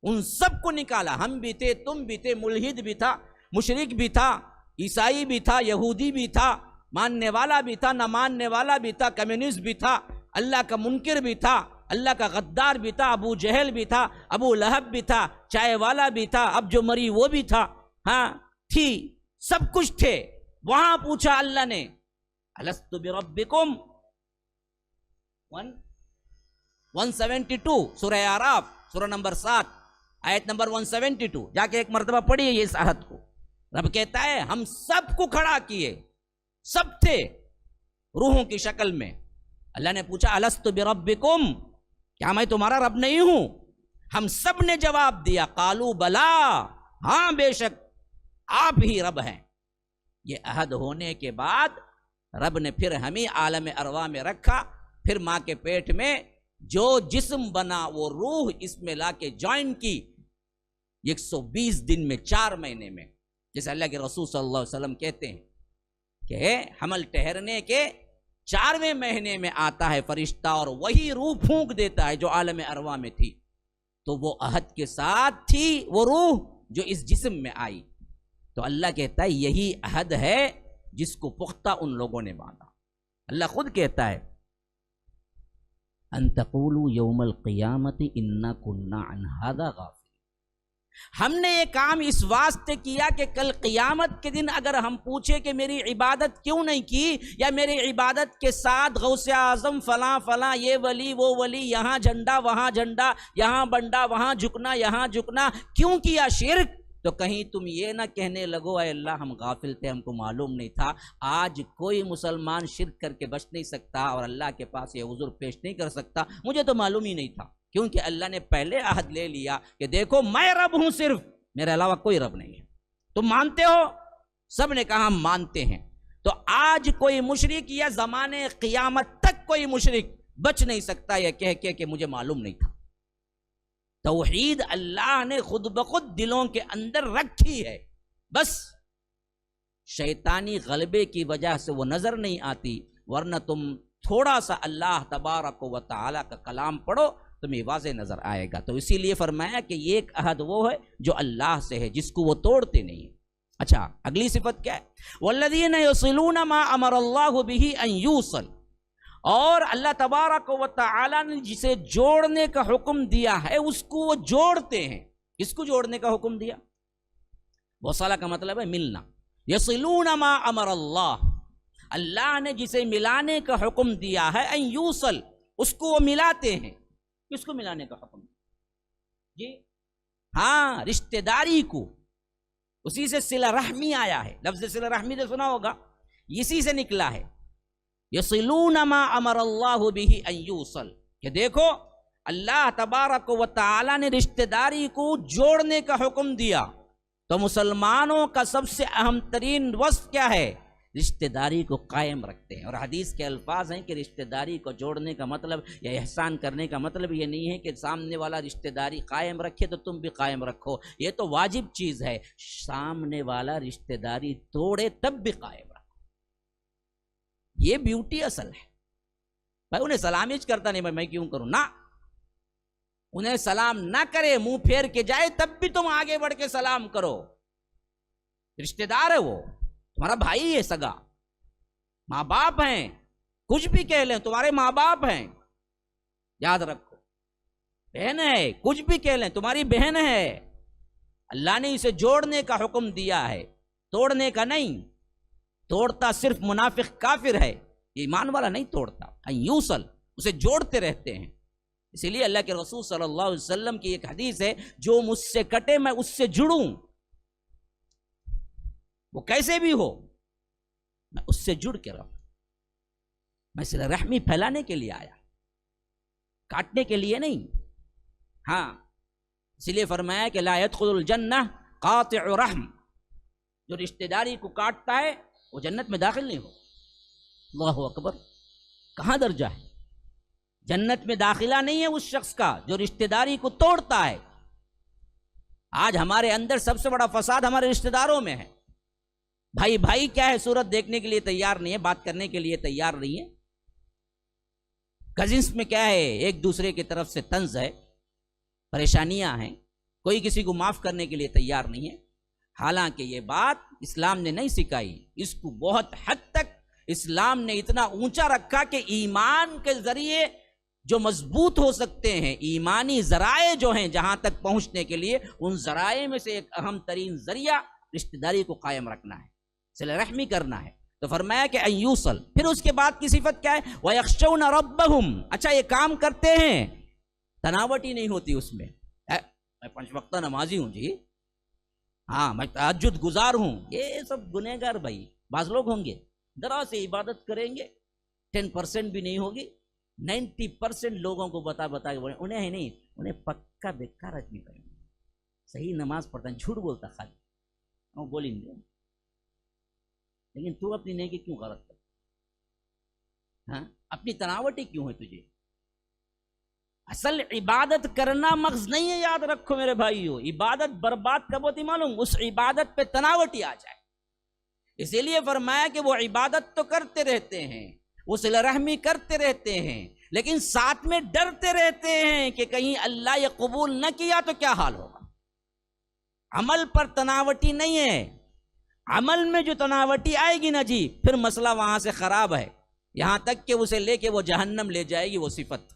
ان سب کو نکالا۔ ہم بھی تھے، تم بھی تھے، ملحد بھی تھا، مشرک بھی تھا، عیسائی بھی تھا، یہودی بھی تھا، ماننے والا بھی تھا، نہ ماننے والا بھی تھا، کمیونسٹ بھی تھا، اللہ کا منکر بھی تھا، اللہ کا غدار بھی تھا، ابو جہل بھی تھا، ابو لہب بھی تھا، چائے والا بھی تھا، اب جو مری وہ بھی تھا، ہاں تھی، سب کچھ تھے. وہاں پوچھا اللہ نے الست بربکم 172 سورہ اعراف سورہ نمبر 7 آیت نمبر 172 جا کے ایک مرتبہ پڑھیے اس آیت کو. رب کہتا ہے ہم سب کو کھڑا کیے، سب تھے روحوں کی شکل میں. اللہ نے پوچھا الست بربکم، کیا میں تمہارا رب نہیں ہوں؟ ہم سب نے جواب دیا قالوا بلا، ہاں بے شک آپ ہی رب ہیں. یہ عہد ہونے کے بعد رب نے پھر ہمیں عالم ارواح میں رکھا، پھر ماں کے پیٹ میں جو جسم بنا وہ روح اس میں لا کے جوائن کی 120 دن میں، 4 مہینے میں. جیسے اللہ کے رسول صلی اللہ علیہ وسلم کہتے ہیں کہ حمل ٹھہرنے کے 4ویں مہینے میں آتا ہے فرشتہ اور وہی روح پھونک دیتا ہے جو عالم ارواح میں تھی. تو وہ عہد کے ساتھ تھی وہ روح جو اس جسم میں آئی. تو اللہ کہتا ہے یہی عہد ہے جس کو پختہ ان لوگوں نے باندھا. اللہ خود کہتا ہے ان تقولوا یوم القیامت انا کنا عن ھذا غافلین. ہم نے یہ کام اس واسطے کیا کہ کل قیامت کے دن اگر ہم پوچھے کہ میری عبادت کیوں نہیں کی، یا میری عبادت کے ساتھ غوث اعظم فلاں فلاں، یہ ولی وہ ولی، یہاں جھنڈا وہاں جھنڈا، یہاں بنڈا وہاں جھکنا یہاں جھکنا، کیوں کیا شرک؟ تو کہیں تم یہ نہ کہنے لگو اے اللہ ہم غافل تھے، ہم کو معلوم نہیں تھا. آج کوئی مسلمان شرک کر کے بچ نہیں سکتا اور اللہ کے پاس یہ عذر پیش نہیں کر سکتا مجھے تو معلوم ہی نہیں تھا، کیونکہ اللہ نے پہلے عہد لے لیا کہ دیکھو میں رب ہوں، صرف میرے علاوہ کوئی رب نہیں ہے. تم مانتے ہو؟ سب نے کہا ہم مانتے ہیں. تو آج کوئی مشرک یا زمانے قیامت تک کوئی مشرک بچ نہیں سکتا یہ کہہ کے کہ مجھے معلوم نہیں تھا. توحید اللہ نے خود بخود دلوں کے اندر رکھی ہے، بس شیطانی غلبے کی وجہ سے وہ نظر نہیں آتی، ورنہ تم تھوڑا سا اللہ تبارک و تعالی کا کلام پڑھو تمہیں واضح نظر آئے گا. تو اسی لیے فرمایا کہ یہ ایک عہد وہ ہے جو اللہ سے ہے جس کو وہ توڑتے نہیں. اچھا اگلی صفت کیا ہے؟ والذین یصلون ما امر اللہ بہ ان یوصل. اور اللہ تبارک و تعالی نے جسے جوڑنے کا حکم دیا ہے اس کو وہ جوڑتے ہیں. کس کو جوڑنے کا حکم دیا؟ وصلہ کا مطلب ہے ملنا. یصلون ما امر اللہ، اللہ نے جسے ملانے کا حکم دیا ہے ان یوصل، اس کو وہ ملاتے ہیں. کس کو ملانے کا حکم جی؟ ہاں رشتہ داری کو. اسی سے صلہ رحمی آیا ہے. لفظ صلہ رحمی نے سنا ہوگا، اسی سے نکلا ہے. یصلون ما امر اللہ بہ ان یوصل، کہ دیکھو اللہ تبارک و تعالی نے رشتہ داری کو جوڑنے کا حکم دیا. تو مسلمانوں کا سب سے اہم ترین وصف کیا ہے؟ رشتہ داری کو قائم رکھتے ہیں. اور حدیث کے الفاظ ہیں کہ رشتہ داری کو جوڑنے کا مطلب یا احسان کرنے کا مطلب یہ نہیں ہے کہ سامنے والا رشتہ داری قائم رکھے تو تم بھی قائم رکھو، یہ تو واجب چیز ہے. سامنے والا رشتہ داری توڑے تب بھی قائم رکھو، یہ بیوٹی اصل ہے. بھائی انہیں سلام ہی کرتا نہیں، میں کیوں کروں؟ نہ، انہیں سلام نہ کرے، منہ پھیر کے جائے تب بھی تم آگے بڑھ کے سلام کرو. رشتہ دار ہے وہ، تمہارا بھائی ہے سگا، ماں باپ ہیں، کچھ بھی کہہ لیں تمہارے ماں باپ ہیں، یاد رکھو. بہن ہے، کچھ بھی کہہ لیں تمہاری بہن ہے. اللہ نے اسے جوڑنے کا حکم دیا ہے، توڑنے کا نہیں. توڑتا صرف منافق کافر ہے، ایمان والا نہیں توڑتا. یوصل، اسے جوڑتے رہتے ہیں. اسی لیے اللہ کے رسول صلی اللہ علیہ وسلم کی ایک حدیث ہے، جو مجھ سے کٹے میں اس سے جڑوں. وہ کیسے بھی ہو میں اس سے جڑ کے رہوں. میں صلہ رحمی پھیلانے کے لیے آیا، کاٹنے کے لیے نہیں. ہاں اسی لیے فرمایا کہ لا يدخل الجنہ قاطع رحم، جو رشتہ داری کو کاٹتا ہے وہ جنت میں داخل نہیں ہو. اللہ اکبر، کہاں درجہ ہے؟ جنت میں داخلہ نہیں ہے اس شخص کا جو رشتہ داری کو توڑتا ہے. آج ہمارے اندر سب سے بڑا فساد ہمارے رشتہ داروں میں ہے. بھائی بھائی کیا ہے، صورت دیکھنے کے لیے تیار نہیں ہے، بات کرنے کے لیے تیار نہیں ہے. کزنس میں کیا ہے، ایک دوسرے کی طرف سے طنز ہے، پریشانیاں ہیں، کوئی کسی کو معاف کرنے کے لیے تیار نہیں ہے. حالانکہ یہ بات اسلام نے نہیں سکھائی. اس کو بہت حد تک اسلام نے اتنا اونچا رکھا کہ ایمان کے ذریعے جو مضبوط ہو سکتے ہیں، ایمانی ذرائع جو ہیں جہاں تک پہنچنے کے لیے، ان ذرائع میں سے ایک اہم ترین ذریعہ رشتہ داری کو قائم رکھنا ہے، صلہ رحمی کرنا ہے۔ تو فرمایا کہ ان یوصل، پھر اس کے بعد کی صفت کیا ہے؟ وَيَخْشَوْنَ رَبَّهُمْ، اچھا یہ کام کرتے ہیں، تناوٹ ہی نہیں ہوتی اس میں، میں 5 وقتہ نمازی ہوں جی، ہاں میں تہجد گزار ہوں، یہ سب گنہگار بھائی، بعض لوگ ہوں گے ذرا سے عبادت کریں گے 10% بھی نہیں ہوگی، 90% لوگوں کو بتا کے بولیں، انہیں ہی نہیں، انہیں پکا بیکار آدمی کریں گے، صحیح نماز پڑھتا ہے جھوٹ بولتا خالی، وہ بولیں گے لیکن تو اپنی نیکی کیوں غلط کرتا، ہاں اپنی تناوٹی کیوں ہے تجھے؟ اصل عبادت کرنا مغز نہیں ہے، یاد رکھو میرے بھائیو، عبادت برباد کب ہوتی معلوم؟ اس عبادت پہ تناوٹی آ جائے۔ اسی لیے فرمایا کہ وہ عبادت تو کرتے رہتے ہیں، وہ صلہ رحمی کرتے رہتے ہیں، لیکن ساتھ میں ڈرتے رہتے ہیں کہ کہیں اللہ یہ قبول نہ کیا تو کیا حال ہوگا۔ عمل پر تناوٹی نہیں ہے، عمل میں جو تناوٹی آئے گی نا جی، پھر مسئلہ وہاں سے خراب ہے، یہاں تک کہ اسے لے کے وہ جہنم لے جائے گی وہ صفت۔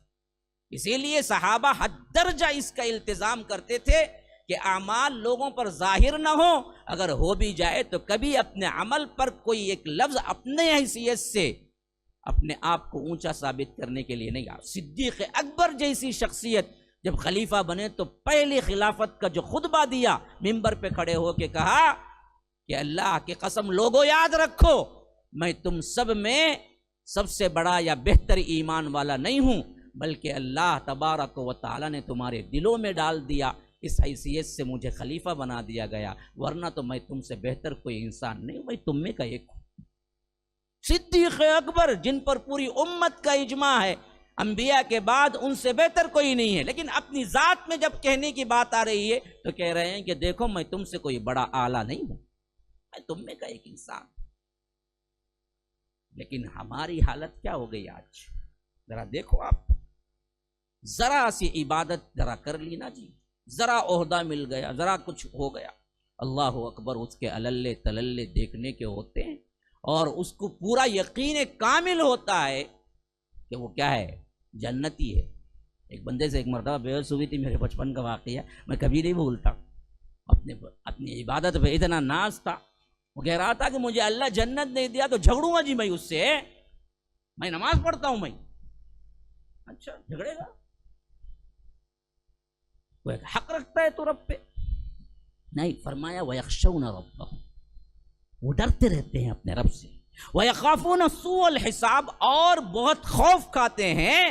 اسی لیے صحابہ حد درجہ اس کا التزام کرتے تھے کہ اعمال لوگوں پر ظاہر نہ ہو، اگر ہو بھی جائے تو کبھی اپنے عمل پر کوئی ایک لفظ اپنے حیثیت سے اپنے آپ کو اونچا ثابت کرنے کے لیے نہیں آ۔ صدیق اکبر جیسی شخصیت جب خلیفہ بنے تو پہلی خلافت کا جو خطبہ دیا، منبر پہ کھڑے ہو کے کہا کہ اللہ کی قسم لوگوں یاد رکھو، میں تم سب میں سب سے بڑا یا بہتر ایمان والا نہیں ہوں، بلکہ اللہ تبارک و تعالی نے تمہارے دلوں میں ڈال دیا، اس حیثیت سے مجھے خلیفہ بنا دیا گیا، ورنہ تو میں تم سے بہتر کوئی انسان نہیں ہوں، میں تم میں کا ایک ہوں۔ صدیق اکبر جن پر پوری امت کا اجماع ہے انبیاء کے بعد ان سے بہتر کوئی نہیں ہے، لیکن اپنی ذات میں جب کہنے کی بات آ رہی ہے تو کہہ رہے ہیں کہ دیکھو میں تم سے کوئی بڑا اعلیٰ نہیں ہوں، میں تم میں کا ایک انسان۔ لیکن ہماری حالت کیا ہو گئی آج؟ ذرا دیکھو آپ، ذرا سی عبادت ذرا کر لی نا جی، ذرا عہدہ مل گیا، ذرا کچھ ہو گیا، اللہ اکبر، اس کے عللے تللے دیکھنے کے ہوتے ہیں، اور اس کو پورا یقین کامل ہوتا ہے کہ وہ کیا ہے، جنتی ہے۔ ایک بندے سے ایک مرتبہ بحث ہوئی تھی، میرے بچپن کا واقعہ میں کبھی نہیں بھولتا، اپنی عبادت پہ اتنا ناز تھا، وہ کہہ رہا تھا کہ مجھے اللہ جنت نہیں دیا تو جھگڑوں گا جی میں اس سے، میں نماز پڑھتا ہوں میں۔ اچھا جھگڑے گا؟ وہ ایک حق رکھتا ہے تو رب پہ نہیں۔ فرمایا وَيَخْشَوْنَ رَبَّهُمْ، وہ ڈرتے رہتے ہیں اپنے رب سے، وَيَخَافُونَ سُوءَ الْحِسَابِ، اور بہت خوف کھاتے ہیں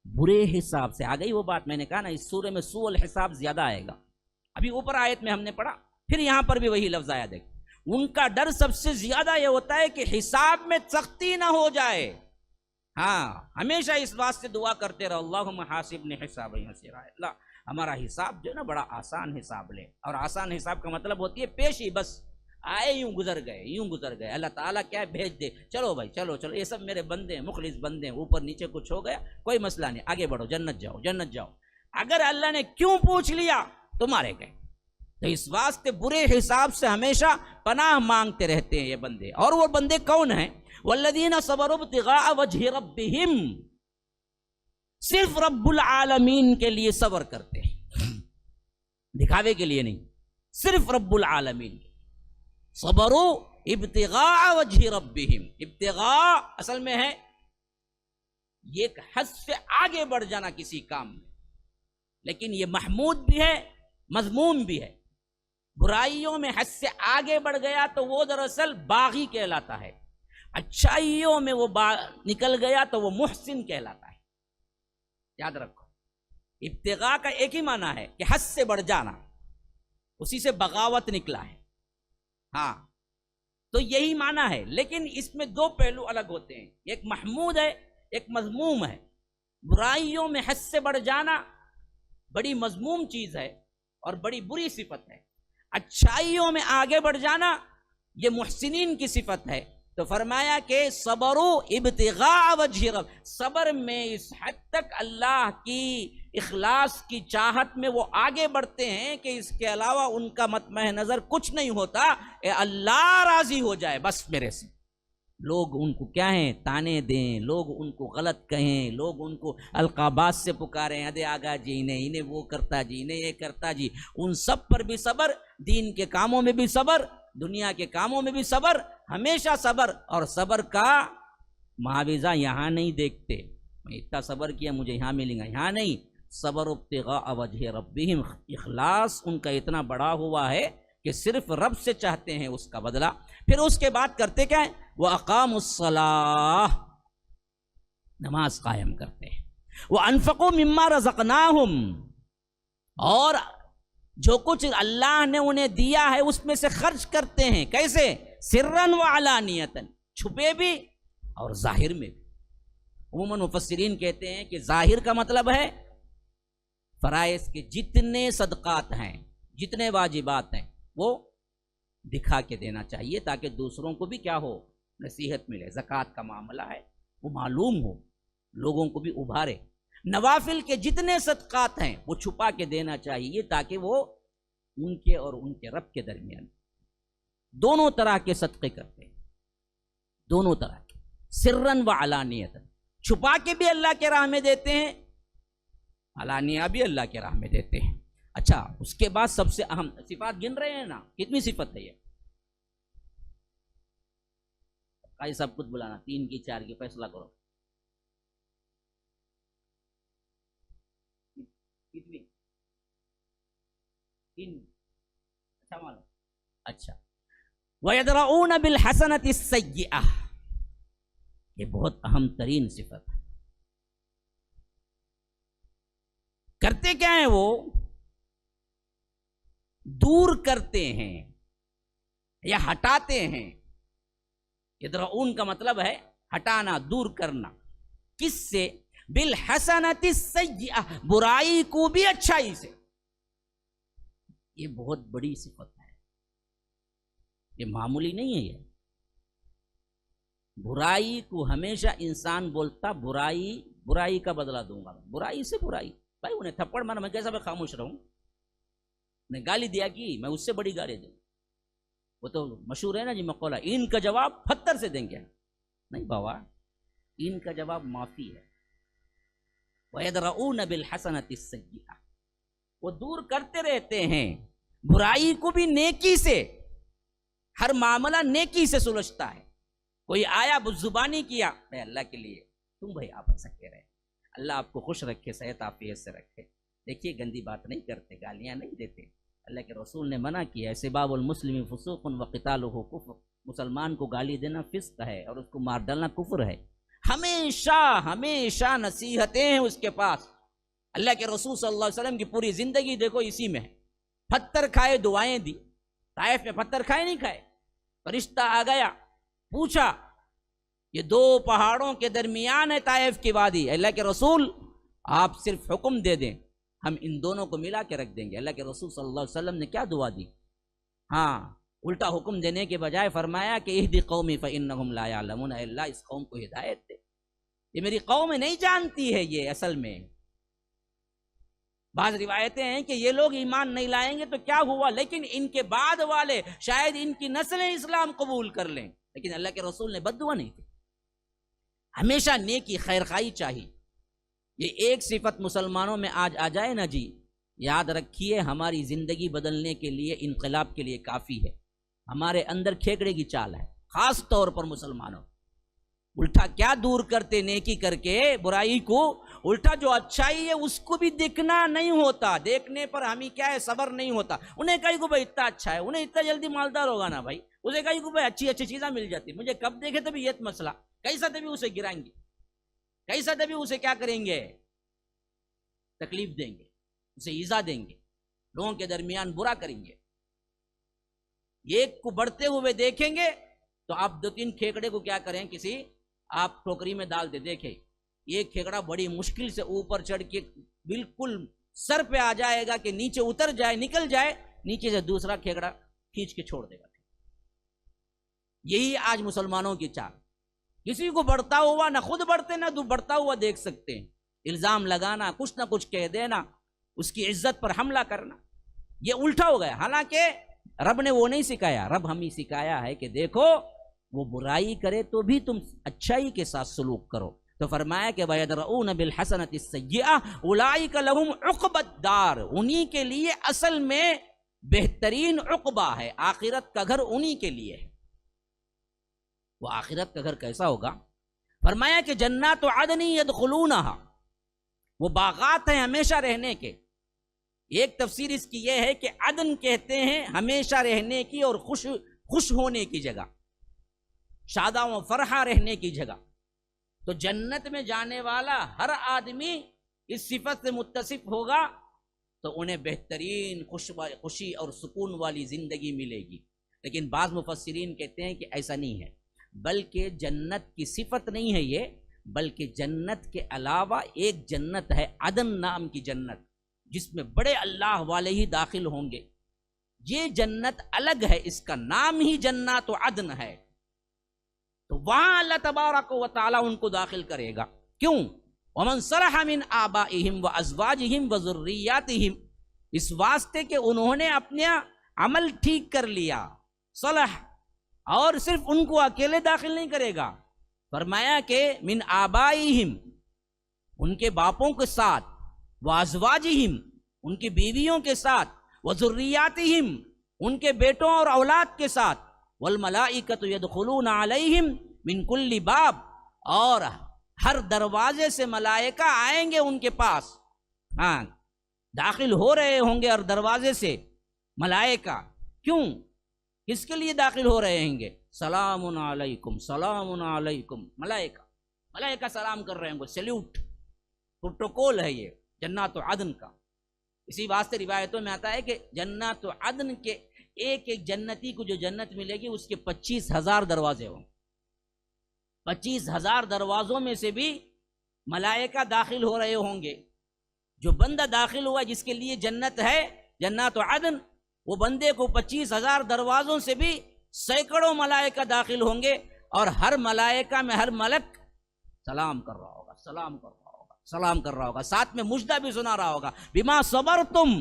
برے حساب سے۔ آ گئی وہ بات، میں نے کہا نا اس سورے میں سوء الحساب زیادہ آئے گا، ابھی اوپر آیت میں ہم نے پڑھا، پھر یہاں پر بھی وہی لفظ آیا، دیکھ ان کا ڈر سب سے زیادہ یہ ہوتا ہے کہ حساب میں سختی نہ ہو جائے۔ ہاں ہمیشہ اس بات سے دعا کرتے رہو، اللہم حاسبنی حسابا یسیرا، اللہ ہمارا حساب جو ہے نا بڑا آسان حساب لے، اور آسان حساب کا مطلب ہوتی ہے پیش ہی، بس آئے یوں گزر گئے، یوں گزر گئے، اللہ تعالیٰ کیا ہے بھیج دے، چلو بھائی چلو چلو، یہ سب میرے بندے ہیں، مخلص بندے ہیں، اوپر نیچے کچھ ہو گیا کوئی مسئلہ نہیں، آگے بڑھو، جنت جاؤ جنت جاؤ۔ اگر اللہ نے کیوں پوچھ لیا تو مارے گئے، تو اس واسطے برے حساب سے ہمیشہ پناہ مانگتے رہتے ہیں یہ بندے۔ اور وہ بندے کون ہیں؟ والذین صبروا ابتغاء وجہ ربہم، صرف رب العالمین کے لیے صبر کرتے ہیں، دکھاوے کے لیے نہیں، صرف رب العالمین۔ صبروا ابتغاء وجہ ربہم، ابتغاء اصل میں ہے یہ ایک حد سے آگے بڑھ جانا کسی کام میں، لیکن یہ محمود بھی ہے مذموم بھی ہے۔ برائیوں میں حد سے آگے بڑھ گیا تو وہ دراصل باغی کہلاتا ہے، اچھائیوں میں وہ نکل گیا تو وہ محسن کہلاتا ہے۔ یاد رکھو، ابتغاء کا ایک ہی معنی ہے کہ حد سے بڑھ جانا، اسی سے بغاوت نکلا ہے، ہاں تو یہی معنی ہے، لیکن اس میں دو پہلو الگ ہوتے ہیں، ایک محمود ہے ایک مذموم ہے۔ برائیوں میں حد سے بڑھ جانا بڑی مذموم چیز ہے اور بڑی بری صفت ہے، اچھائیوں میں آگے بڑھ جانا یہ محسنین کی صفت ہے۔ تو فرمایا کہ صبروا ابتغاء وجہ رب، صبر میں اس حد تک اللہ کی اخلاص کی چاہت میں وہ آگے بڑھتے ہیں کہ اس کے علاوہ ان کا مطمع نظر کچھ نہیں ہوتا، اے اللہ راضی ہو جائے بس میرے سے، لوگ ان کو کیا ہیں تانے دیں، لوگ ان کو غلط کہیں، لوگ ان کو القابات سے پکاریں، ادے آگا جی انہیں وہ کرتا جی، انہیں یہ کرتا جی، ان سب پر بھی صبر، دین کے کاموں میں بھی صبر، دنیا کے کاموں میں بھی صبر، ہمیشہ صبر، اور صبر کا معاوضہ یہاں نہیں دیکھتے، میں اتنا صبر کیا مجھے یہاں ملیں گا، یہاں نہیں، صبر ابتغاء وجہ ربہم، اخلاص ان کا اتنا بڑا ہوا ہے کہ صرف رب سے چاہتے ہیں اس کا بدلہ۔ پھر اس کے بعد کرتے کیا ہیں؟ وَأَقَامُوا الصَّلَاةَ، نماز قائم کرتے ہیں، وَأَنفَقُوا مِمَّا رَزَقْنَاهُمْ، اور جو کچھ اللہ نے انہیں دیا ہے اس میں سے خرچ کرتے ہیں، کیسے؟ سرًا وعلانیةً، چھپے بھی اور ظاہر میں بھی۔ عموماً مفسرین کہتے ہیں کہ ظاہر کا مطلب ہے فرائض کے جتنے صدقات ہیں، جتنے واجبات ہیں، وہ دکھا کے دینا چاہیے تاکہ دوسروں کو بھی کیا ہو، نصیحت ملے۔ زکوٰۃ کا معاملہ ہے وہ معلوم ہو، لوگوں کو بھی ابھارے۔ نوافل کے جتنے صدقات ہیں وہ چھپا کے دینا چاہیے تاکہ وہ ان کے اور ان کے رب کے درمیان، دونوں طرح کے صدقے کرتے ہیں، دونوں طرح کے، سرًا وعلانیۃ، چھپا کے بھی اللہ کے راہ میں دیتے ہیں، علانیہ بھی اللہ کے راہ میں دیتے ہیں۔ اچھا، اس کے بعد سب سے اہم صفات گن رہے ہیں نا، کتنی صفت ہے یہ؟ قاضی صاحب خود بلانا، 3 کی 4 کی فیصلہ کرو، کتنی؟ 3، اچھا معلوم، اچھا۔ وَيَدْرَؤُونَ بِالْحَسَنَةِ السَّيِّئَةِ، یہ بہت اہم ترین صفت ہے۔ کرتے کیا ہیں وہ؟ دور کرتے ہیں یا ہٹاتے ہیں۔ یدرؤون کا مطلب ہے ہٹانا، دور کرنا، کس سے؟ بالحسنۃ السیئہ، برائی کو بھی اچھائی سے۔ یہ بہت بڑی صفت ہے، یہ معمولی نہیں ہے۔ یہ برائی کو ہمیشہ انسان بولتا برائی کا بدلہ دوں گا، برائی سے برائی، بھائی انہیں تھپڑ مارا میں کیسا میں خاموش رہوں، نے گالی دیا کہ میں اس سے بڑی گالی دوں، وہ تو مشہور ہے نا جی مقولہ، ان کا جواب پتھر سے دیں گے، نہیں بابا، ان کا جواب معافی ہے۔ وَيَدْرَؤُونَ بِالْحَسَنَةِ السَّيِّئَةِ، وہ دور کرتے رہتے ہیں برائی کو بھی نیکی سے، ہر معاملہ نیکی سے سلجھتا ہے۔ کوئی آیا بزبانی کیا، اے اللہ کے لیے تم بھائی آپ ایسا کہہ رہے ہیں، اللہ آپ کو خوش رکھے، صحت عافیت سے رکھے، دیکھیے گندی بات نہیں کرتے، گالیاں نہیں دیتے، اللہ کے رسول نے منع کیا ہے، سباب المسلم فسوق وقتالہ کفر، مسلمان کو گالی دینا فسق ہے اور اس کو مار ڈالنا کفر ہے۔ ہمیشہ نصیحتیں ہیں اس کے پاس۔ اللہ کے رسول صلی اللہ علیہ وسلم کی پوری زندگی دیکھو اسی میں ہے، پتھر کھائے دعائیں دی، طائف میں پتھر کھائے نہیں کھائے، فرشتہ آ گیا پوچھا، یہ 2 پہاڑوں کے درمیان ہے طائف کی وادی، اللہ کے رسول آپ صرف حکم دے دیں ہم ان دونوں کو ملا کے رکھ دیں گے۔ اللہ کے رسول صلی اللہ علیہ وسلم نے کیا دعا دی؟ ہاں، الٹا حکم دینے کے بجائے فرمایا کہ اہدی قومی فإنہم لا یعلمون، اے اللہ اس قوم کو ہدایت دے، یہ میری قوم نہیں جانتی ہے یہ اصل میں۔ بعض روایتیں ہیں کہ یہ لوگ ایمان نہیں لائیں گے تو کیا ہوا، لیکن ان کے بعد والے شاید ان کی نسلیں اسلام قبول کر لیں، لیکن اللہ کے رسول نے بد دعا نہیں کی، ہمیشہ نیکی خیر خواہی چاہیے۔ یہ ایک صفت مسلمانوں میں آج آ جائے نا جی، یاد رکھیے ہماری زندگی بدلنے کے لیے، انقلاب کے لیے کافی ہے۔ ہمارے اندر کھیکڑے کی چال ہے، خاص طور پر مسلمانوں، الٹا کیا دور کرتے نیکی کر کے برائی کو، الٹا جو اچھائی ہے اس کو بھی دیکھنا نہیں ہوتا، دیکھنے پر ہمیں کیا ہے صبر نہیں ہوتا۔ انہیں کہیں کو بھائی اتنا اچھا ہے، انہیں اتنا جلدی مالدار ہوگا نا بھائی، اسے کہیں کو بھائی اچھی چیزیں مل جاتی، مجھے کب دیکھے تبھی یہ مسئلہ، کیسا تبھی اسے گرائیں گے، کیسا تبھی اسے کیا کریں گے، تکلیف دیں گے، اسے ایذا دیں گے، لوگوں کے درمیان برا کریں گے۔ ایک کو بڑھتے ہوئے دیکھیں گے تو آپ 2-3 کھیکڑے کو کیا کریں، کسی آپ ٹوکری میں ڈال دے، دیکھیں ایک کھیکڑا بڑی مشکل سے اوپر چڑھ کے بالکل سر پہ آ جائے گا کہ نیچے اتر جائے، نکل جائے، نیچے سے دوسرا کھیکڑا کھینچ کے چھوڑ دے گا۔ یہی آج مسلمانوں کی چال، کسی کو بڑھتا ہوا نہ خود بڑھتے نہ بڑھتا ہوا دیکھ سکتے ہیں، الزام لگانا، کچھ نہ کچھ کہہ دینا، اس کی عزت پر حملہ کرنا، یہ الٹا ہو گیا۔ حالانکہ رب نے وہ نہیں سکھایا، رب ہمیں سکھایا ہے کہ دیکھو وہ برائی کرے تو بھی تم اچھائی کے ساتھ سلوک کرو. تو فرمایا کہ وَيَدْرَؤُونَ بِالْحَسَنَةِ السَّيِّئَةِ أُولَٰئِكَ لَهُمْ عُقْبَى الدَّارِ. انہی کے لیے اصل میں بہترین عقبہ ہے، آخرت کا گھر انہی کے لیے ہے. وہ آخرت کا گھر کیسا ہوگا؟ فرمایا کہ جنات عدن یدخلونہا، وہ باغات ہیں ہمیشہ رہنے کے. ایک تفسیر اس کی یہ ہے کہ عدن کہتے ہیں ہمیشہ رہنے کی اور خوش ہونے کی جگہ، شاداں و فرحہ رہنے کی جگہ. تو جنت میں جانے والا ہر آدمی اس صفت سے متصف ہوگا تو انہیں بہترین خوشی اور سکون والی زندگی ملے گی. لیکن بعض مفسرین کہتے ہیں کہ ایسا نہیں ہے، بلکہ جنت کی صفت نہیں ہے یہ، بلکہ جنت کے علاوہ ایک جنت ہے عدن نام کی جنت، جس میں بڑے اللہ والے ہی داخل ہوں گے. یہ جنت الگ ہے، اس کا نام ہی جنات عدن ہے. تو وہاں اللہ تبارک و تعالی ان کو داخل کرے گا. کیوں؟ وَمَنْ صَلَحَ مِنْ آبَائِهِمْ وَأَزْوَاجِهِمْ وَذُرِّيَّاتِهِمْ، اس واسطے کہ انہوں نے اپنا عمل ٹھیک کر لیا. صلح، اور صرف ان کو اکیلے داخل نہیں کرے گا. فرمایا کہ من آبائہم، ان کے باپوں کے ساتھ، وازواجہم، ان کی بیویوں کے ساتھ، وذریاتہم، ان کے بیٹوں اور اولاد کے ساتھ، والملائکۃ یدخلون علیہم من کل باب، اور ہر دروازے سے ملائکہ آئیں گے ان کے پاس. ہاں، داخل ہو رہے ہوں گے ہر دروازے سے ملائکہ. کیوں؟ کس کے لیے داخل ہو رہے ہیں گے؟ سلام علیکم، سلام علیکم. ملائکہ سلام کر رہے ہیں گے، سیلیوٹ، پروٹوکول ہے یہ جنات عدن کا. اسی واسطے روایتوں میں آتا ہے کہ جنات عدن کے ایک ایک جنتی کو جو جنت ملے گی اس کے 25,000 دروازے ہوں. 25,000 دروازوں میں سے بھی ملائکہ داخل ہو رہے ہوں گے. جو بندہ داخل ہوا جس کے لیے جنت ہے جنات عدن، وہ بندے کو 25,000 دروازوں سے بھی سینکڑوں ملائکہ داخل ہوں گے، اور ہر ملائکہ میں ہر ملک سلام کر رہا ہوگا، سلام کر رہا ہوگا، سلام کر رہا ہوگا، ساتھ میں مجدہ بھی سنا رہا ہوگا. بما صبرتم،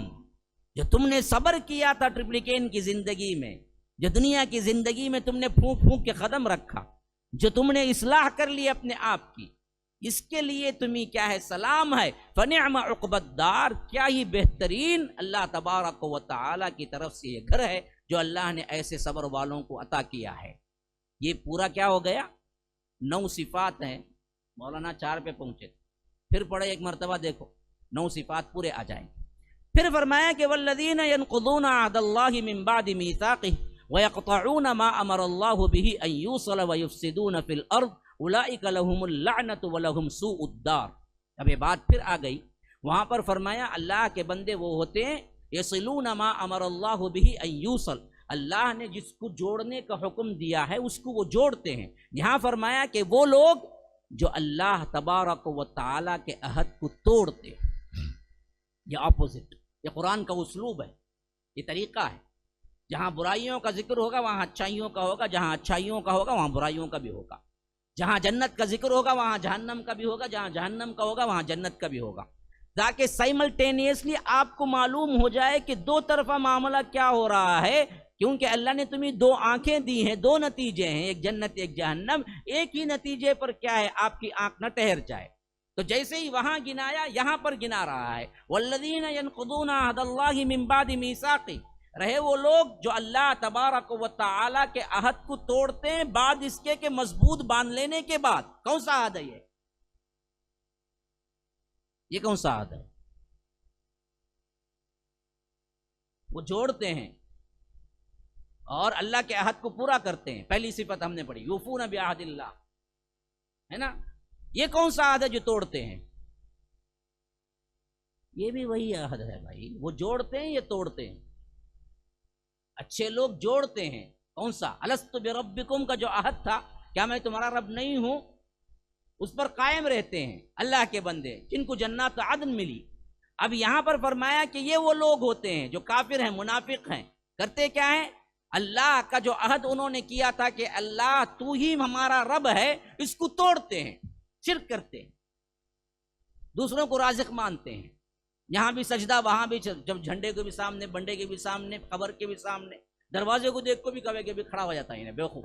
جو تم نے صبر کیا تھا ٹرپلیکین کی زندگی میں، جو دنیا کی زندگی میں تم نے پھونک پھونک کے قدم رکھا، جو تم نے اصلاح کر لی اپنے آپ کی، اس کے لیے تمہیں کیا ہے؟ سلام ہے. فنعم عقبی الدار، کیا ہی بہترین اللہ تبارک و تعالی کی طرف سے یہ گھر ہے جو اللہ نے ایسے صبر والوں کو عطا کیا ہے. یہ پورا کیا ہو گیا؟ 9 صفات ہیں. مولانا 4 پہ پہنچے، پھر پڑھے ایک مرتبہ، دیکھو 9 صفات پورے آ جائیں. پھر فرمایا کہ والذین ینقضون عہد اللہ من بعد میثاقہ ویقطعون ما امر اللہ بہ ان یوصل ویفسدون فی الارض اولئک لہم اللعنۃ ولہم سوء الدار. اب یہ بات پھر آ گئی. وہاں پر فرمایا اللہ کے بندے وہ ہوتے ہیں یصلون ما امر اللہ بہ ان یوصل، اللہ نے جس کو جوڑنے کا حکم دیا ہے اس کو وہ جوڑتے ہیں. یہاں فرمایا کہ وہ لوگ جو اللہ تبارک و تعالی کے عہد کو توڑتے ہیں. یہ اپوزٹ، یہ قرآن کا اسلوب ہے، یہ طریقہ ہے. جہاں برائیوں کا ذکر ہوگا وہاں اچھائیوں کا ہوگا، جہاں اچھائیوں کا ہوگا وہاں برائیوں کا بھی ہوگا. جہاں جنت کا ذکر ہوگا وہاں جہنم کا بھی ہوگا، جہاں جہنم کا ہوگا وہاں جنت کا بھی ہوگا، تاکہ سائملٹینیسلی آپ کو معلوم ہو جائے کہ دو طرفہ معاملہ کیا ہو رہا ہے. کیونکہ اللہ نے تمہیں 2 آنکھیں دی ہیں، 2 نتیجے ہیں، ایک جنت ایک جہنم. ایک ہی نتیجے پر کیا ہے آپ کی آنکھ نہ ٹھہر جائے. تو جیسے ہی وہاں گنایا یہاں پر گنا رہا ہے. والذین ینقضون عہد اللہ من بعد میثاقہ، رہے وہ لوگ جو اللہ تبارک و تعالی کے عہد کو توڑتے ہیں بعد اس کے کہ مضبوط باندھ لینے کے بعد. کون سا عہد ہے یہ کون سا عہد ہے؟ وہ جوڑتے ہیں اور اللہ کے عہد کو پورا کرتے ہیں. پہلی صفت ہم نے پڑھی یوفون بعہد اللہ، ہے نا. یہ کون سا عہد ہے جو توڑتے ہیں؟ یہ بھی وہی عہد ہے بھائی. وہ جوڑتے ہیں یہ توڑتے ہیں. اچھے لوگ جوڑتے ہیں. کون سا؟ الست بربکم کا جو عہد تھا، کیا میں تمہارا رب نہیں ہوں، اس پر قائم رہتے ہیں اللہ کے بندے جن کو جنات عدن ملی. اب یہاں پر فرمایا کہ یہ وہ لوگ ہوتے ہیں جو کافر ہیں، منافق ہیں. کرتے کیا ہیں؟ اللہ کا جو عہد انہوں نے کیا تھا کہ اللہ تو ہی ہمارا رب ہے، اس کو توڑتے ہیں، شرک کرتے ہیں، دوسروں کو رازق مانتے ہیں. یہاں بھی سجدہ، وہاں بھی، جب جھنڈے کے بھی سامنے، بنڈے کے بھی سامنے، قبر کے بھی سامنے، دروازے کو دیکھ کو بھی کبھی کبھی کھڑا ہو جاتا ہے. بیوقوف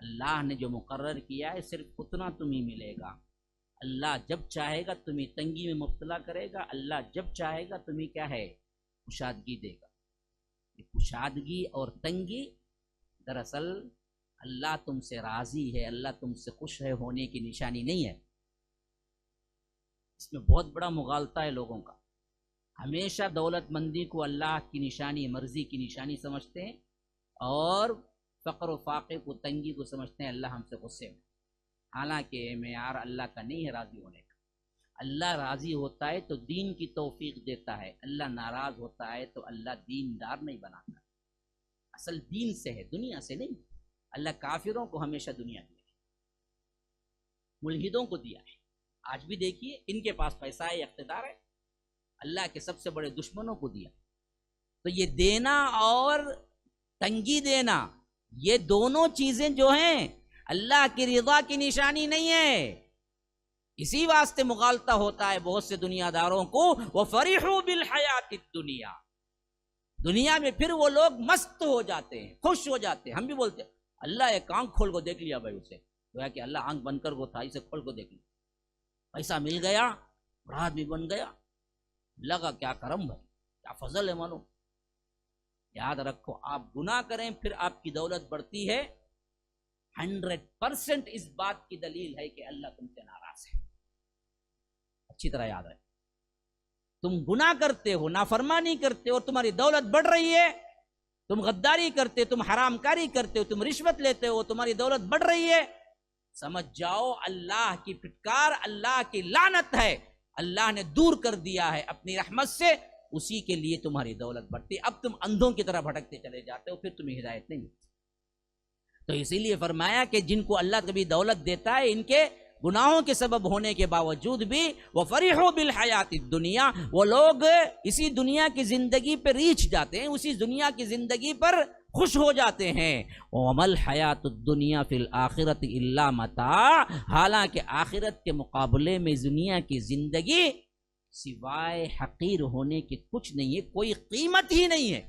اللہ نے جو مقرر کیا ہے صرف اتنا تمہیں ملے گا. اللہ جب چاہے گا تمہیں تنگی میں مبتلا کرے گا، اللہ جب چاہے گا تمہیں کیا ہے کشادگی دے گا. یہ کشادگی اور تنگی دراصل اللہ تم سے راضی ہے، اللہ تم سے خوش ہے ہونے کی نشانی نہیں ہے. اس میں بہت بڑا مغالطہ ہے لوگوں کا. ہمیشہ دولت مندی کو اللہ کی نشانی، مرضی کی نشانی سمجھتے ہیں، اور فقر و فاقے کو، تنگی کو سمجھتے ہیں اللہ ہم سے غصے میں. حالانکہ معیار اللہ کا نہیں ہے راضی ہونے کا. اللہ راضی ہوتا ہے تو دین کی توفیق دیتا ہے، اللہ ناراض ہوتا ہے تو اللہ دیندار نہیں بناتا. اصل دین سے ہے، دنیا سے نہیں. اللہ کافروں کو ہمیشہ دنیا دی ہے، ملحدوں کو دیا ہے. آج بھی دیکھیے ان کے پاس پیسہ ہے، اقتدار ہے، اللہ کے سب سے بڑے دشمنوں کو دیا. تو یہ دینا اور تنگی دینا، یہ دونوں چیزیں جو ہیں اللہ کی رضا کی نشانی نہیں ہے. اسی واسطے مغالطہ ہوتا ہے بہت سے دنیا داروں کو. وَفَرِحُوا بِالْحَيَاةِ الدُّنْيَا، دنیا میں پھر وہ لوگ مست ہو جاتے ہیں، خوش ہو جاتے ہیں. ہم بھی بولتے ہیں اللہ ایک آنکھ کھول کو دیکھ لیا بھائی، اسے گویا کہ اللہ آنکھ بند کر وہ تھا، اسے کھول کو دیکھ لیا، پیسہ مل گیا، بڑا آدمی بن گیا، لگا کیا کرم بھائی، کیا فضل ہے مانو. یاد رکھو آپ گناہ کریں پھر آپ کی دولت بڑھتی ہے، 100% اس بات کی دلیل ہے کہ اللہ تم سے ناراض ہے. اچھی طرح یاد رکھیں، تم گناہ کرتے ہو، نافرمانی کرتے ہو اور تمہاری دولت بڑھ رہی ہے، تم غداری کرتے، تم حرام کاری کرتے ہو، تم رشوت لیتے ہو، تمہاری دولت بڑھ رہی ہے، سمجھ جاؤ اللہ کی پھٹکار، اللہ کی لعنت ہے. اللہ نے دور کر دیا ہے اپنی رحمت سے، اسی کے لیے تمہاری دولت بڑھتی. اب تم اندھوں کی طرح بھٹکتے چلے جاتے ہو، پھر تمہیں ہدایت نہیں ملتی. تو اسی لیے فرمایا کہ جن کو اللہ کبھی دولت دیتا ہے، ان کے گناہوں کے سبب ہونے کے باوجود بھی وَفَرِحُوا بِالْحَيَاةِ الدُّنْيَا، وہ لوگ اسی دنیا کی زندگی پر ریچھ جاتے ہیں، اسی دنیا کی زندگی پر خوش ہو جاتے ہیں. وَمَا الْحَيَاةُ الدُّنْيَا فِي الْآخِرَةِ إِلَّا مَتَاعٌ، حالانکہ آخرت کے مقابلے میں دنیا کی زندگی سوائے حقیر ہونے کی کچھ نہیں ہے، کوئی قیمت ہی نہیں ہے.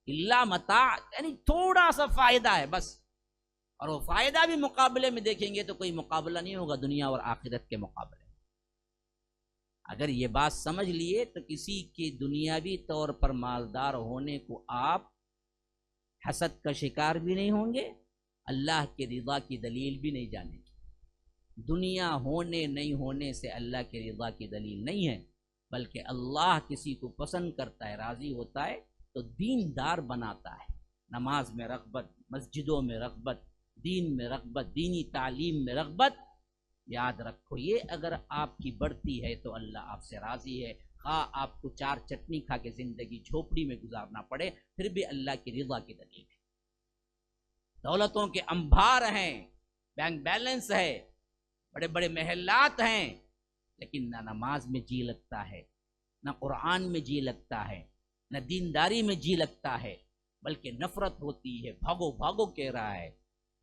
اللہ متاع یعنی تھوڑا سا فائدہ ہے بس، اور وہ فائدہ بھی مقابلے میں دیکھیں گے تو کوئی مقابلہ نہیں ہوگا دنیا اور آخرت کے مقابلے میں. اگر یہ بات سمجھ لیے تو کسی کے دنیاوی طور پر مالدار ہونے کو آپ حسد کا شکار بھی نہیں ہوں گے، اللہ کی رضا کی دلیل بھی نہیں جانیں گے. دنیا ہونے نہیں ہونے سے اللہ کی رضا کی دلیل نہیں ہے، بلکہ اللہ کسی کو پسند کرتا ہے، راضی ہوتا ہے تو دیندار بناتا ہے. نماز میں رغبت، مسجدوں میں رغبت، دین میں رغبت، دینی تعلیم میں رغبت. یاد رکھو یہ اگر آپ کی بڑھتی ہے تو اللہ آپ سے راضی ہے. خواہ آپ کو 4 چٹنی کھا کے زندگی جھوپڑی میں گزارنا پڑے، پھر بھی اللہ کی رضا کی دلیل ہے. دولتوں کے انبار ہیں، بینک بیلنس ہے، بڑے بڑے محلات ہیں، لیکن نہ نماز میں جی لگتا ہے، نہ قرآن میں جی لگتا ہے، نہ دینداری میں جی لگتا ہے، بلکہ نفرت ہوتی ہے، بھاگو بھاگو کہہ رہا ہے.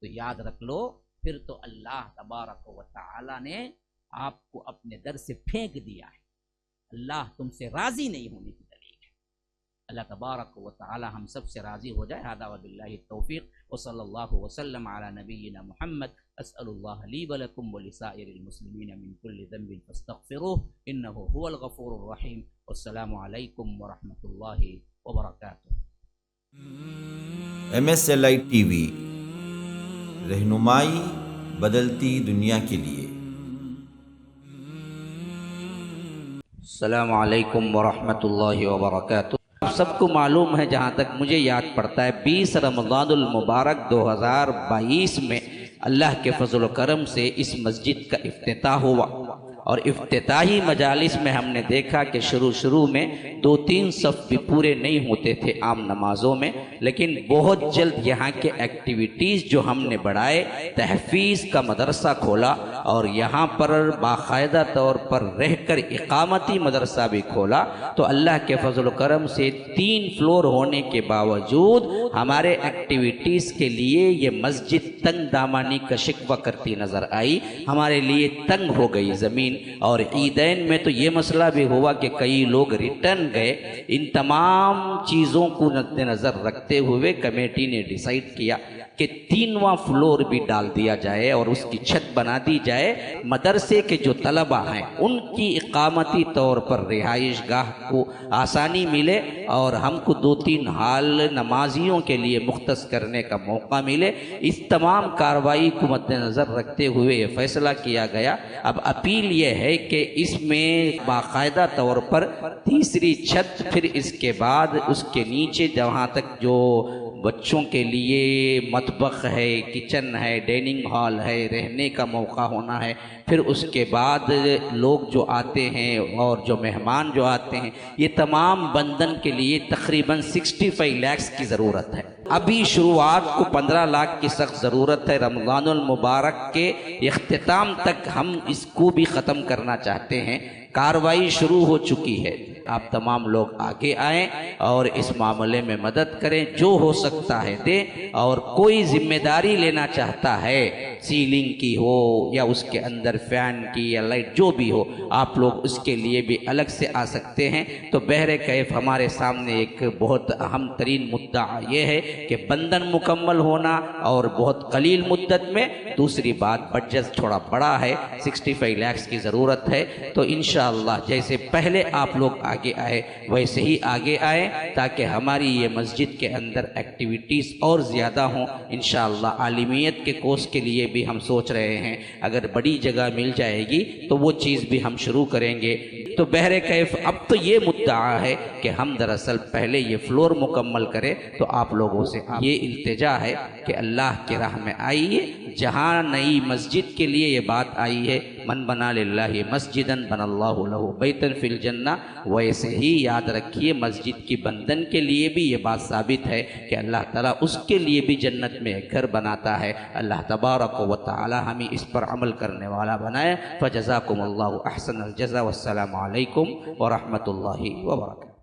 تو یاد رکھ لو پھر تو اللہ تبارک و تعالی نے آپ کو اپنے در سے پھینک دیا ہے. اللہ تم سے راضی نہیں ہونے کی دلیل ہے. اللہ تبارک و تعالی ہم سب سے راضی ہو جائے. ھذا وباللہ التوفیق وصلی اللہ وسلم علی نبینا محمد. اسأل اللہ لی ولکم ولسائر المسلمین من کل ذنب فاستغفروہ انہ هو الغفور الرحیم. والسلام علیکم ورحمۃ اللہ وبرکاتہ. MSLI TV، رہنمائی بدلتی دنیا کے لیے. السلام علیکم ورحمۃ اللہ وبرکاتہ. سب کو معلوم ہے، جہاں تک مجھے یاد پڑتا ہے 20 رمضان المبارک 2022 میں اللہ کے فضل و کرم سے اس مسجد کا افتتاح ہوا، اور افتتاحی مجالس میں ہم نے دیکھا کہ شروع میں 2-3 صف بھی پورے نہیں ہوتے تھے عام نمازوں میں، لیکن بہت جلد یہاں کے ایکٹیویٹیز جو ہم نے بڑھائے، تحفیظ کا مدرسہ کھولا، اور یہاں پر باقاعدہ طور پر رہ کر اقامتی مدرسہ بھی کھولا. تو اللہ کے فضل و کرم سے 3 فلور ہونے کے باوجود ہمارے ایکٹیویٹیز کے لیے یہ مسجد تنگ دامانی کا شکوہ کرتی نظر آئی. ہمارے لیے تنگ ہو گئی زمین، اور عیدین میں تو یہ مسئلہ بھی ہوا کہ کئی لوگ ریٹرن گئے. ان تمام چیزوں کو مد نظر رکھتے ہوئے کمیٹی نے ڈیسائیڈ کیا کہ 3واں فلور بھی ڈال دیا جائے اور اس کی چھت بنا دی جائے، مدرسے کے جو طلبہ ہیں ان کی اقامتی طور پر رہائش گاہ کو آسانی ملے اور ہم کو 2-3 ہال نمازیوں کے لیے مختص کرنے کا موقع ملے۔ اس تمام کارروائی کو مد نظر رکھتے ہوئے یہ فیصلہ کیا گیا۔ اب اپیل یہ ہے کہ اس میں باقاعدہ طور پر تیسری چھت، پھر اس کے بعد اس کے نیچے جہاں تک جو بچوں کے لیے مطبخ ہے، کچن ہے، ڈائننگ ہال ہے، رہنے کا موقع ہونا ہے، پھر اس کے بعد لوگ جو آتے ہیں اور جو مہمان جو آتے ہیں، یہ تمام بندن کے لیے تقریباً 65 لاکھ کی ضرورت ہے۔ ابھی شروعات کو 15 لاکھ کی سخت ضرورت ہے۔ رمضان المبارک کے اختتام تک ہم اس کو بھی ختم کرنا چاہتے ہیں۔ کارروائی شروع ہو چکی ہے، آپ تمام لوگ آگے آئیں اور اس معاملے میں مدد کریں، جو ہو سکتا ہے دیں، اور کوئی ذمہ داری لینا چاہتا ہے سیلنگ کی ہو یا اس کے اندر فین کی یا لائٹ جو بھی ہو، آپ لوگ اس کے لیے بھی الگ سے آ سکتے ہیں۔ تو بہر کیف ہمارے سامنے ایک بہت اہم ترین مدعا یہ ہے کہ بندن مکمل ہونا اور بہت قلیل مدت میں، دوسری بات بجٹ تھوڑا بڑا ہے، 65 لاکھ کی ضرورت ہے۔ تو انشاءاللہ جیسے پہلے آپ لوگ آگے آئے ویسے ہی آگے آئیں تاکہ ہماری یہ مسجد کے اندر ایکٹیویٹیز اور زیادہ ہوں۔ انشاءاللہ عالمیت کے کورس کے لیے بھی ہم سوچ رہے ہیں، اگر بڑی جگہ مل جائے گی تو وہ چیز بھی ہم شروع کریں گے۔ تو بہر کیف اب تو یہ مدعا ہے کہ ہم دراصل پہلے یہ فلور مکمل کریں۔ تو آپ لوگوں سے یہ التجا ہے کہ اللہ کی راہ میں آئیے۔ جہاں نئی مسجد کے لیے یہ بات آئی ہے، من بنا للہ مسجدن بن اللہ لہ بیتن فی الجنہ، ویسے ہی یاد رکھیے مسجد کی بندن کے لیے بھی یہ بات ثابت ہے کہ اللہ تعالیٰ اس کے لیے بھی جنت میں ایک گھر بناتا ہے۔ اللہ تبارک و تعالی ہمیں اس پر عمل کرنے والا بنائے۔ فجزاکم اللہ احسن الجزا، والسلام علیکم ورحمۃ اللہ وبرکاتہ۔